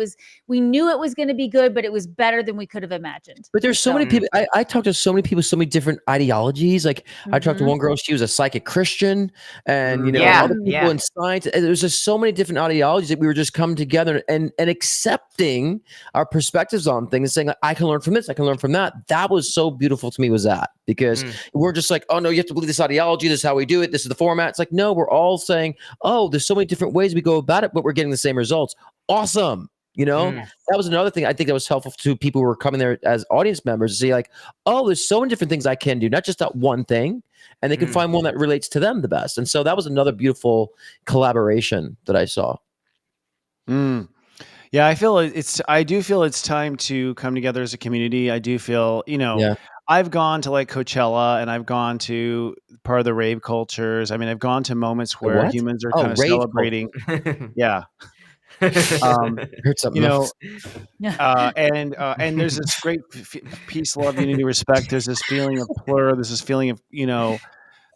We knew it was going to be good, but it was better than we could have imagined. But there's so many people. I talked to so many people, so many different ideologies. Like I talked to one girl, she was a psychic Christian, and other people in science. And there's just so many different ideologies that we were just coming together and accepting our perspectives on things and saying, like, I can learn from this, I can learn from that. That was so beautiful to me, was that, because we're just like, oh no, you have to believe this ideology, this is how we do it, this is the format. It's like, no, we're all saying, oh, there's so many different ways we go about it, but we're getting the same results. Awesome. That was another thing I think that was helpful to people who were coming there as audience members, to see like, oh, there's so many different things I can do, not just that one thing, and they can find one that relates to them the best. And so that was another beautiful collaboration that I saw. Yeah, I do feel it's time to come together as a community. I do feel, I've gone to like Coachella, and I've gone to part of the rave cultures. I mean, I've gone to moments where humans are kind of celebrating. Yeah. Heard something else. And there's this great peace, love, unity, respect. There's this feeling of plur. There's this feeling of,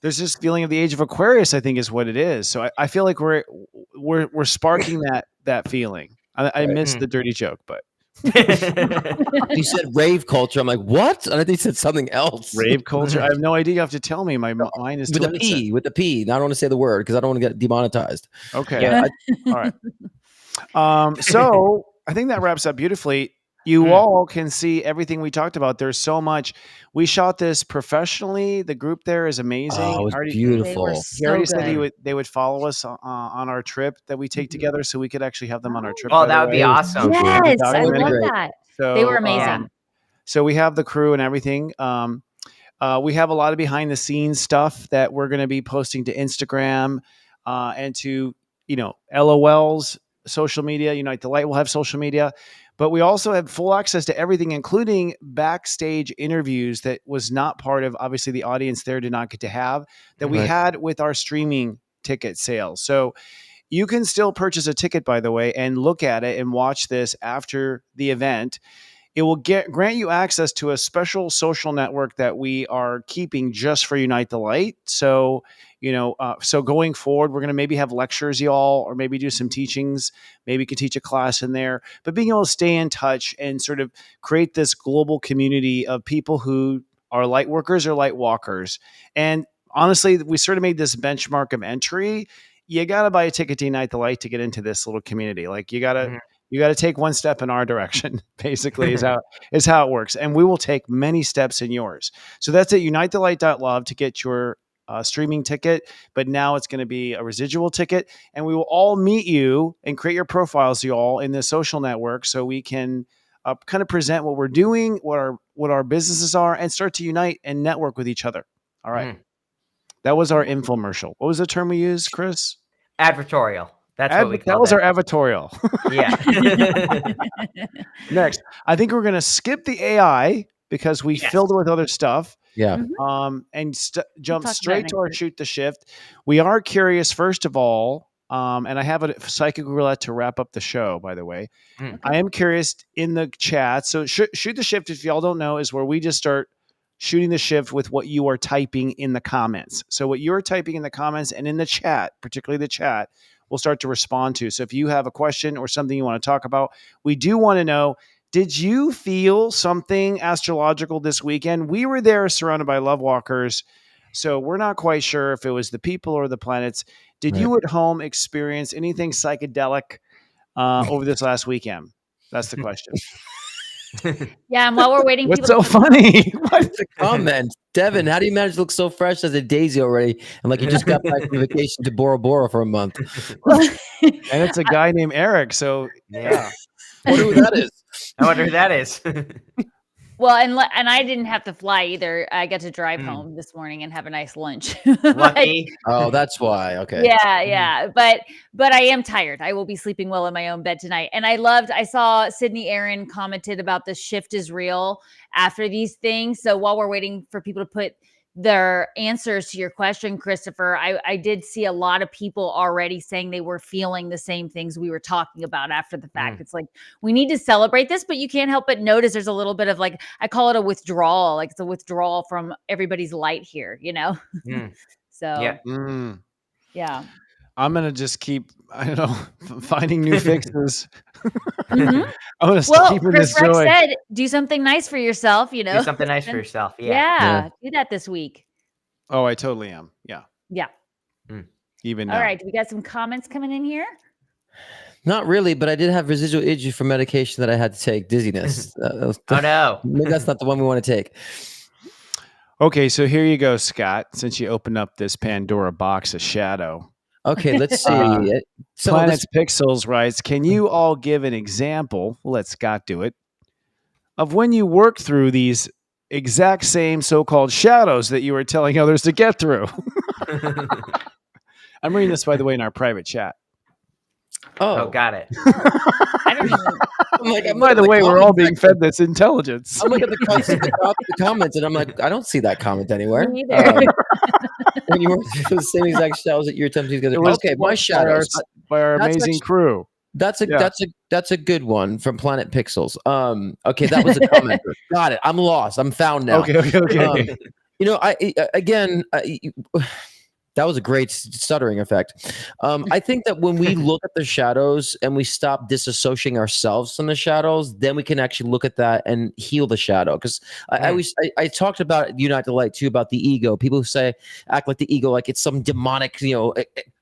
there's this feeling of the age of Aquarius, I think is what it is. So I feel like we're sparking that feeling. I missed the dirty joke, but you said rave culture. I'm like, what? And I think you said something else. Rave culture. I have no idea. You have to tell me. My mind is with the P. Now I don't want to say the word because I don't want to get demonetized. Okay. All right. So I think that wraps up beautifully. You all can see everything we talked about. There's so much. We shot this professionally. The group there is amazing. Oh, it was beautiful. He already said they would follow us on our trip that we take together, so we could actually have them on our trip. Oh, that would be awesome. Yes, I love that. So, they were amazing. So we have the crew and everything. We have a lot of behind the scenes stuff that we're going to be posting to Instagram and to, LOL's social media. Unite the Light will have social media. But we also have full access to everything, including backstage interviews that was not part of, obviously, the audience there did not get to have, that we had with our streaming ticket sales. So you can still purchase a ticket, by the way, and look at it and watch this after the event. It will grant you access to a special social network that we are keeping just for Unite the Light. So, so going forward, we're going to maybe have lectures, y'all, or maybe do some teachings. Maybe you can teach a class in there, but being able to stay in touch and sort of create this global community of people who are light workers or light walkers. And honestly, we sort of made this benchmark of entry. You got to buy a ticket to Unite the Light to get into this little community. Like you got to take one step in our direction, basically, is how it works. And we will take many steps in yours. So that's at unitethelight.love to get your streaming ticket. But now it's going to be a residual ticket. And we will all meet you and create your profiles, you all, in this social network so we can kind of present what we're doing, what our businesses are, and start to unite and network with each other. All right. That was our infomercial. What was the term we used, Chris? Advertorial. That's what we call it. That was our advertorial. Yeah. Next, I think we're going to skip the AI because we filled it with other stuff. Yeah. And jump straight to our shoot the shift. We are curious, first of all, and I have a psychic roulette to wrap up the show, by the way. I am curious in the chat. So shoot the shift, if y'all don't know, is where we just start shooting the shift with what you are typing in the comments. So what you're typing in the comments and in the chat, particularly the chat, we'll start to respond to. So if you have a question or something you want to talk about, we do want to know, did you feel something astrological this weekend? We were there surrounded by love walkers, so we're not quite sure if it was the people or the planets. Did you at home experience anything psychedelic over this last weekend? That's the question. Yeah, and while we're waiting, what's so funny? What's the comment? Devon, how do you manage to look so fresh as a daisy already? And like you just got back from vacation to Bora Bora for a month. And it's a guy named Eric. So yeah. I wonder who that is. I wonder who that is. Well, and I didn't have to fly either. I got to drive home this morning and have a nice lunch. Lucky. Oh, that's why. Okay. Yeah. But I am tired. I will be sleeping well in my own bed tonight. And I saw Sydney Aaron commented about the shift is real after these things. So while we're waiting for people to put their answers to your question, Christopher, I did see a lot of people already saying they were feeling the same things we were talking about after the fact. It's like, we need to celebrate this, but you can't help but notice there's a little bit of like, I call it a withdrawal. Like it's a withdrawal from everybody's light here, you know? So yeah. I'm going to just keep, I don't know, finding new fixes. I'm going to keep in this Reck joy. said, do something nice for yourself, you know? Do something nice for yourself. Yeah. Do that this week. Oh, I totally am. Yeah. Even now. All right. We got some comments coming in here. Not really, but I did have residual itch from medication that I had to take, dizziness. Oh, no. Maybe that's not the one we want to take. Okay, so here you go, Scott, since you opened up this Pandora box of shadow. Okay, let's see. Planets Pixels writes, can you all give an example, we'll let Scott do it, of when you worked through these exact same so-called shadows that you were telling others to get through? I'm reading this, by the way, in our private chat. Oh, got it. I don't even... By the way, we're all being fed this intelligence. I'm looking at the comments, and I'm like, I don't see that comment anywhere. Me neither. When you were the same exact shadows that you're attempting to get. Okay, my shadows by our amazing crew. That's a good one from Planet Pixels. Okay, that was a commenter. Got it. I'm lost. I'm found now. Okay. You know, that was a great stuttering effect. I think that when we look at the shadows and we stop disassociating ourselves from the shadows, then we can actually look at that and heal the shadow. Because I talked about Unite the Light too, about the ego. People who act like the ego, like it's some demonic,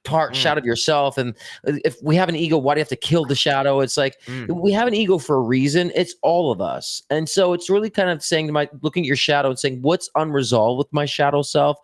part shadow of yourself. And if we have an ego, why do you have to kill the shadow? It's like we have an ego for a reason. It's all of us. And so it's really kind of saying looking at your shadow and saying, what's unresolved with my shadow self?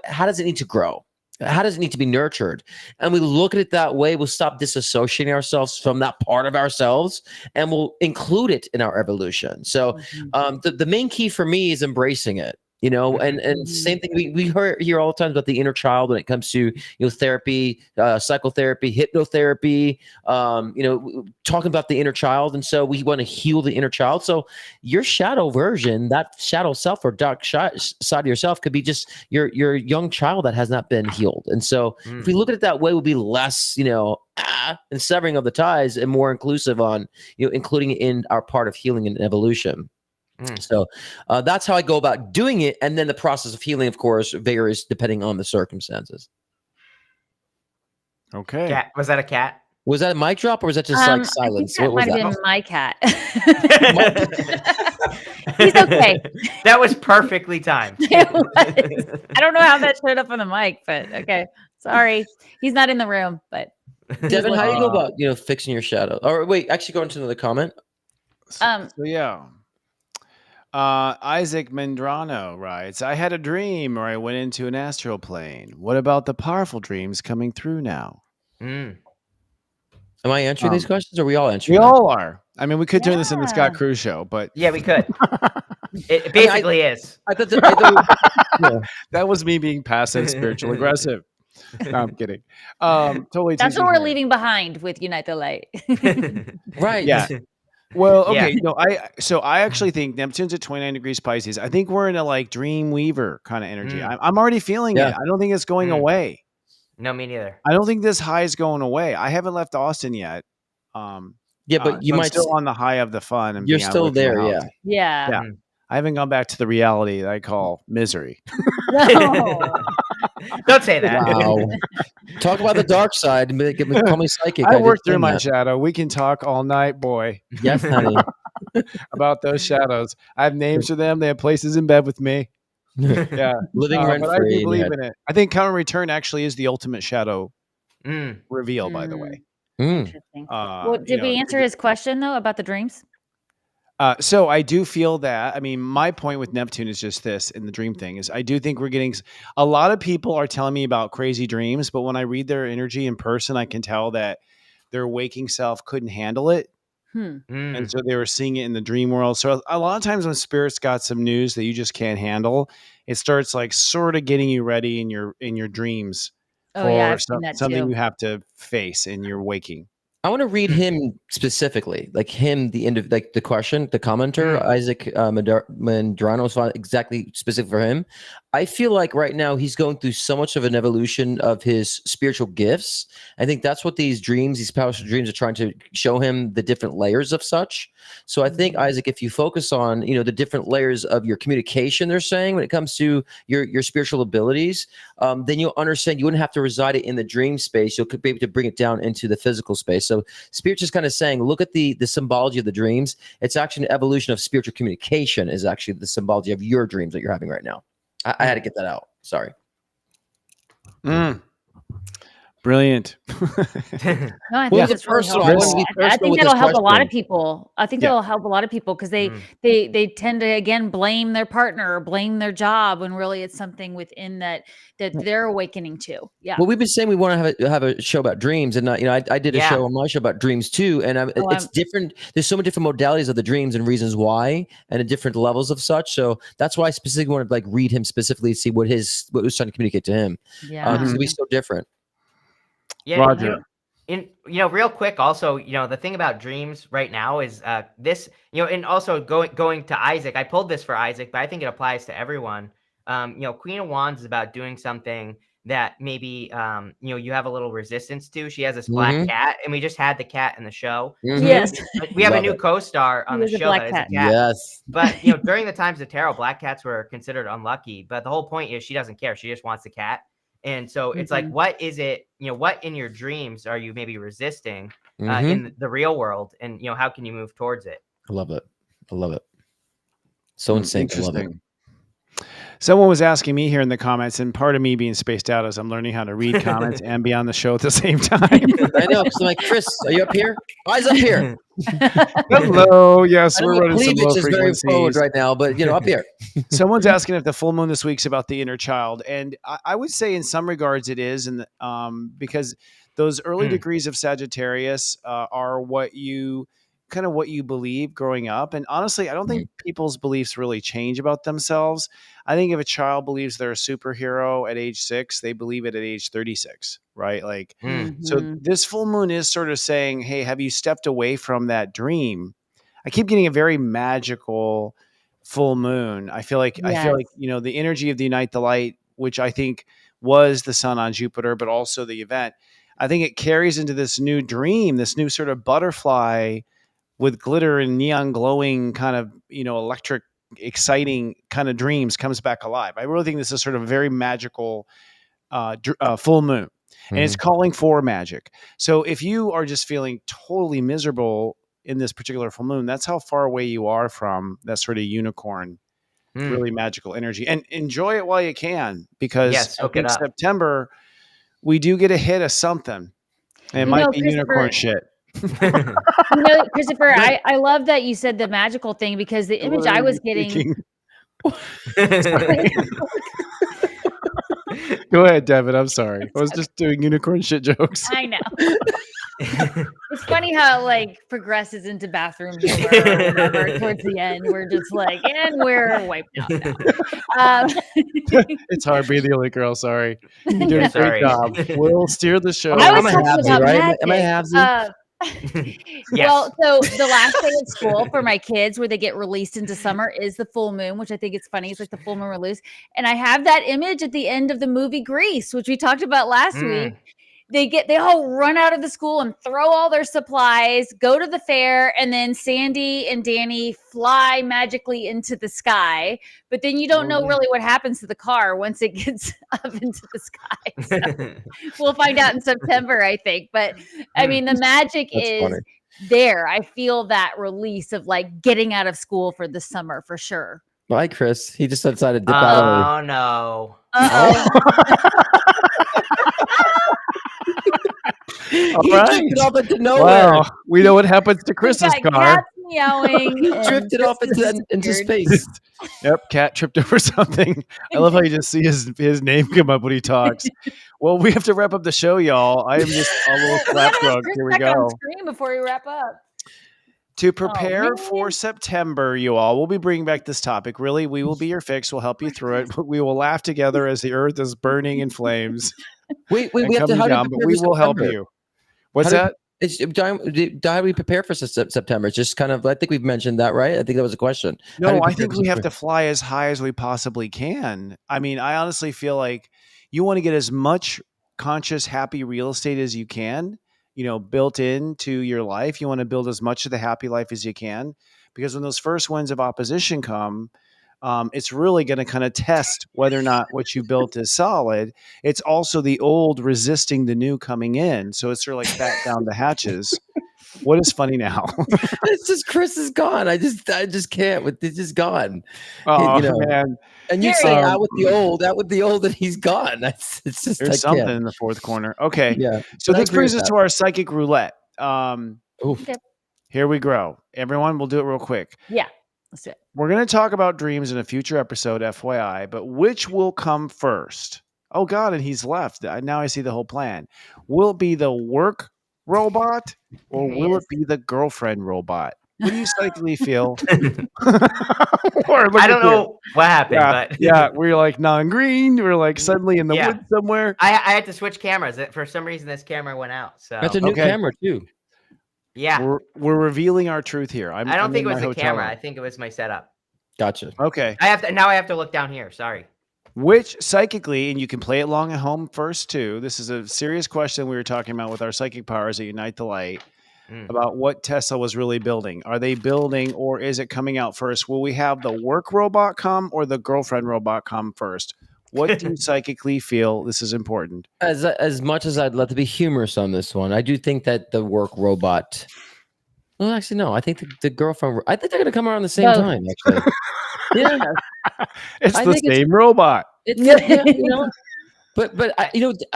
How does it need to grow? How does it need to be nurtured? And we look at it that way. We'll stop disassociating ourselves from that part of ourselves, and we'll include it in our evolution. So the main key for me is embracing it. And same thing we hear all the time about the inner child when it comes to therapy, psychotherapy, hypnotherapy, talking about the inner child. And so we want to heal the inner child. So your shadow version, that shadow self or dark side of yourself, could be just your young child that has not been healed. And so if we look at it that way, we'll be less and severing of the ties and more inclusive on including it in our part of healing and evolution. So that's how I go about doing it. And then the process of healing, of course, varies depending on the circumstances. Okay. Cat. Was that a cat? Was that a mic drop or was that just like silence? I think what was might that? have been my cat. He's okay. That was perfectly timed. I don't know how that showed up on the mic, but okay. Sorry. He's not in the room, but Devon, how do you go about, fixing your shadow? Or wait, actually go into another comment. Isaac Mendrano writes, I had a dream where I went into an astral plane. What about the powerful dreams coming through now? Am I answering these questions or are we all answering? We all are. I mean, we could turn this into the Scott Cruz show, but yeah, we could. It basically is. I thought that was me being passive, spiritual aggressive. No, I'm kidding. Totally. That's what we're leaving behind with Unite the Light. Right. Yeah. Well, okay. Yeah. I actually think Neptune's at 29 degrees Pisces. I think we're in a dream weaver kind of energy. I'm already feeling it. I don't think it's going away. No, me neither. I don't think this high is going away. I haven't left Austin yet. But you might still on the high of the fun. And you're still there. Yeah. I haven't gone back to the reality that I call misery. No. Don't say that. Wow. Talk about the dark side and call me psychic. I worked through my shadow. We can talk all night, boy. Yes, honey. About those shadows. I have names for them. They have places in bed with me. Yeah. Living rent but free. I do believe in it. I think Counter Return actually is the ultimate shadow reveal, by the way. Interesting. Well, did we answer his question though about the dreams? So I do feel that, I mean, my point with Neptune is just this in the dream thing is I do think we're getting, a lot of people are telling me about crazy dreams, but when I read their energy in person, I can tell that their waking self couldn't handle it. And so they were seeing it in the dream world. So a lot of times when spirit's got some news that you just can't handle, it starts like sort of getting you ready in your dreams for something you have to face in your waking. I want to read him specifically, like him, like the question, the commenter, Isaac Mandrano is exactly specific for him. I feel like right now he's going through so much of an evolution of his spiritual gifts. I think that's what these dreams, these powerful dreams, are trying to show him, the different layers of such. So I think, Isaac, if you focus on, the different layers of your communication, they're saying when it comes to your spiritual abilities, then you'll understand you wouldn't have to reside it in the dream space. You'll be able to bring it down into the physical space. So Spirit's just kind of saying, look at the symbology of the dreams. It's actually an evolution of spiritual communication is actually the symbology of your dreams that you're having right now. I had to get that out. Sorry. Brilliant. No, I think that's personal. I think that'll help a lot of people. I think that'll help a lot of people because they tend to again blame their partner or blame their job when really it's something within that they're awakening to. Yeah. Well, we've been saying we want to have a show about dreams, and I did a show on my show about dreams too, and it's different. There's so many different modalities of the dreams and reasons why, and at different levels of such. So that's why I specifically want to like read him specifically, see what was trying to communicate to him. Yeah, it's gonna be so different. Yeah, Roger. Real quick, also, the thing about dreams right now is this, and also going to Isaac, I pulled this for Isaac, but I think it applies to everyone. Queen of Wands is about doing something that maybe, you have a little resistance to. She has this black cat, and we just had the cat in the show. Yes. We have a new co-star on the show that is a cat. Yes. But, during the times of tarot, black cats were considered unlucky. But the whole point is she doesn't care. She just wants the cat. And so it's like, what is it, what in your dreams are you maybe resisting in the real world? And, how can you move towards it? I love it. So insane. Interesting. Someone was asking me here in the comments, and part of me being spaced out is I'm learning how to read comments and be on the show at the same time. I know. So like, Chris, are you up here? Eyes up here. Hello. Yes, we're running some low frequencies. Very forward right now, but up here. Someone's asking if the full moon this week's about the inner child, and I would say in some regards it is, and because those early degrees of Sagittarius are what you believe growing up. And honestly, I don't think people's beliefs really change about themselves. I think if a child believes they're a superhero at age 6, they believe it at age 36, right? Like, so this full moon is sort of saying, hey, have you stepped away from that dream? I keep getting a very magical full moon. I feel like, the energy of the Unite the Light, which I think was the sun on Jupiter, but also the event, I think it carries into this new dream, this new sort of butterfly with glitter and neon glowing kind of, electric, exciting kind of dreams comes back alive. I really think this is sort of a very magical full moon, and it's calling for magic. So if you are just feeling totally miserable in this particular full moon, that's how far away you are from that sort of unicorn, really magical energy. And enjoy it while you can, because I think September, we do get a hit of something. And it might be unicorn shit. Christopher, I love that you said the magical thing, because the image I was getting. Go ahead, Devon. I'm sorry. I was just doing unicorn shit jokes. I know. It's funny how it like progresses into bathroom humor or whatever towards the end. We're just like, and we're wiped out now. It's hard being the only girl. Sorry. You did a great job. We'll steer the show. I'm a halvesy, right? Am I halvesy? Yes. Well, so the last day of school for my kids where they get released into summer is the full moon, which I think is funny. It's like the full moon release. And I have that image at the end of the movie Grease, which we talked about last week. They all run out of the school and throw all their supplies, go to the fair, and then Sandy and Danny fly magically into the sky. But then you don't know really what happens to the car once it gets up into the sky. So we'll find out in September, I think. But I mean, the magic is funny. There. I feel that release of like getting out of school for the summer for sure. Bye, Chris. He just decided to dip out. Oh, no. Uh-oh. All right. Drifted off into nowhere. Wow. We know what happens to Chris's car. Cats meowing. Drifted off into space. Yep, cat tripped over something. I love how you just see his name come up when he talks. Well, we have to wrap up the show, y'all. I am just a little slap drunk. Here we go. On screen before we wrap up. To prepare for September, you all, we'll be bringing back this topic. Really, we will be your fix. We'll help you through it. We will laugh together as the earth is burning in flames. Wait, we have to. But we will help you. What's that? How do we prepare for September? It's just kind of, I think we've mentioned that, right? I think that was a question. No, I think we have to fly as high as we possibly can. I mean, I honestly feel like you want to get as much conscious, happy real estate as you can, built into your life. You want to build as much of the happy life as you can, because when those first winds of opposition come, it's really going to kind of test whether or not what you built is solid. It's also the old resisting the new coming in. So it's sort of like bat down the hatches. What is funny now? It's just Chris is gone. I just can't. It's just gone. Oh, man. And you say out with the old, and he's gone. It's just there's something in the fourth corner. Okay. Yeah. So this brings us to our psychic roulette. Okay. Here we go. Everyone, we'll do it real quick. Yeah. That's it. We're going to talk about dreams in a future episode, FYI, but which will come first? Oh, God, and he's left. Now I see the whole plan. Will it be the work robot, or will it be the girlfriend robot? What do you psychically feel? I don't know what happened, but yeah, we're like non-green. We're like suddenly in the woods somewhere. I had to switch cameras. For some reason, this camera went out. So that's a new camera too. Yeah, we're revealing our truth here. I don't think it was the camera. I think it was my setup. Gotcha. Okay. I have to look down here. Sorry. Which psychically, and you can play it along at home first too. This is a serious question we were talking about with our psychic powers that unite the light about what Tesla was really building. Are they building, or is it coming out first? Will we have the work robot come or the girlfriend robot come first? What do you psychically feel? This is important. As much as I'd love to be humorous on this one, I do think that the work robot. Well, actually, no. I think the girlfriend. I think they're going to come around the same time. Actually, yeah, it's the same robot. But I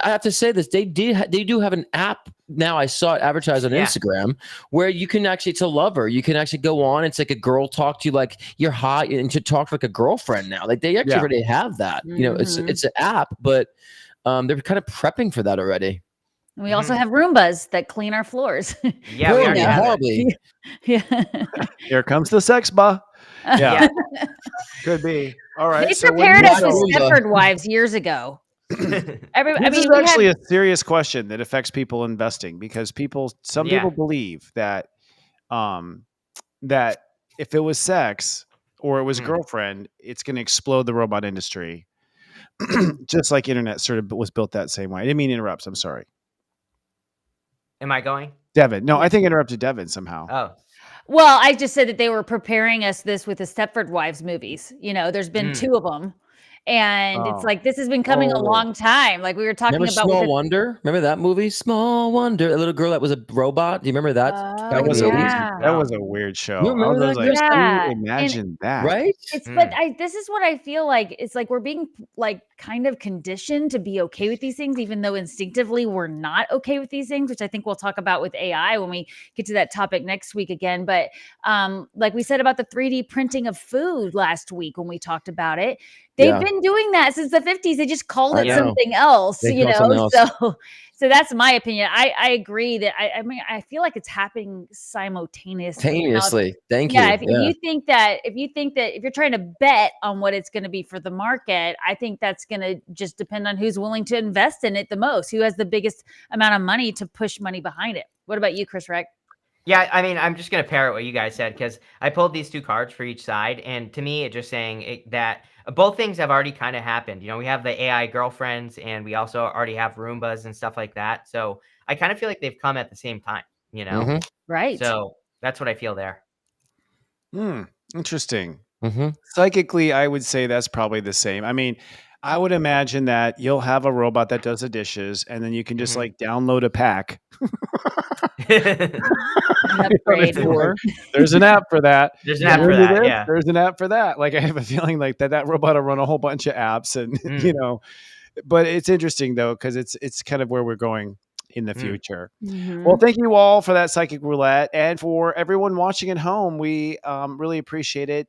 have to say this. They do have an app now. I saw it advertised on Instagram where you can actually, it's a lover. You can actually go on. It's like a girl talk to you like you're hot and to talk like a girlfriend now. Like they actually already have that. It's an app, but they're kind of prepping for that already. And we also have Roombas that clean our floors. Yeah, we already have horribly. Yeah. Here comes the sex spa. Yeah. Could be. All right. They prepared us with Stepford Wives years ago. This is actually a serious question that affects people investing, because some people believe that that if it was sex or it was girlfriend, it's going to explode the robot industry. Just like internet sort of was built that same way. I didn't mean to interrupt. I'm sorry. Am I going? Devon. No, I think I interrupted Devon somehow. Oh. Well, I just said that they were preparing us with the Stepford Wives movies. There's been 2 of them. And it's like, this has been coming a long time. Like we were talking about Small Wonder. Remember that movie? Small Wonder. A little girl that was a robot. Do you remember that? That was a weird show. You remember that? Imagine that. Right? But this is what I feel like. It's like we're being like kind of conditioned to be okay with these things, even though instinctively we're not okay with these things, which I think we'll talk about with AI when we get to that topic next week again. But like we said about the 3D printing of food last week when we talked about it, they've been doing that since the 50s. They just called it something else, So that's my opinion. I agree that I mean, I feel like it's happening simultaneously. Thank you. If you think that if you're trying to bet on what it's going to be for the market, I think that's going to just depend on who's willing to invest in it the most, who has the biggest amount of money to push money behind it. What about you, Chris Reck? Yeah, I mean, I'm just going to parrot what you guys said, because I pulled these 2 cards for each side. And to me, it's just saying that both things have already kind of happened. We have the AI girlfriends, and we also already have Roombas and stuff like that. So I kind of feel like they've come at the same time, Right. So that's what I feel there. Interesting. Psychically, I would say that's probably the same. I mean, I would imagine that you'll have a robot that does the dishes, and then you can just like download a pack. There's an app for that. There's an app for that. Yeah. There's an app for that. Like I have a feeling like that robot will run a whole bunch of apps, and but it's interesting though, because it's kind of where we're going. in the future. Well, thank you all for that psychic roulette, and for everyone watching at home. We really appreciate it.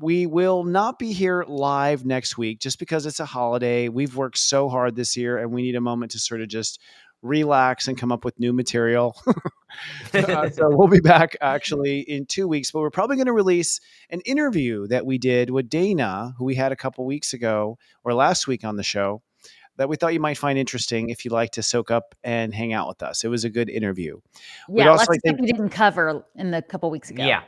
We will not be here live next week just because it's a holiday. We've worked so hard this year, and we need a moment to sort of just relax and come up with new material. So we'll be back actually in 2 weeks, but we're probably going to release an interview that we did with Dana, who we had a couple weeks ago or last week on the show, that we thought you might find interesting if you'd like to soak up and hang out with us. It was a good interview. Yeah, lots of stuff we didn't cover in the couple weeks ago. Yeah.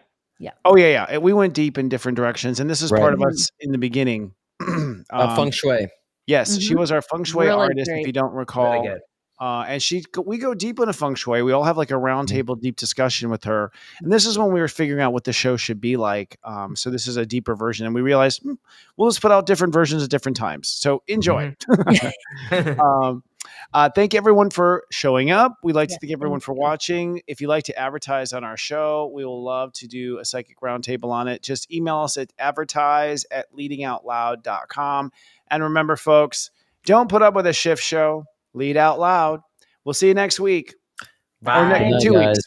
Oh, yeah. We went deep in different directions, and this is part of us in the beginning. Feng Shui. Yes, she was our feng shui artist, if you don't recall. Really good. And we go deep into feng shui. We all have like a roundtable deep discussion with her. And this is when we were figuring out what the show should be like. So this is a deeper version. And we realized we'll just put out different versions at different times. So enjoy. Thank everyone for showing up. We'd like to thank everyone for watching. If you'd like to advertise on our show, we will love to do a psychic roundtable on it. Just email us at advertise@leadingoutloud.com. And remember, folks, don't put up with a shift show. Lead out loud. We'll see you next week. Bye. Or in 2 weeks.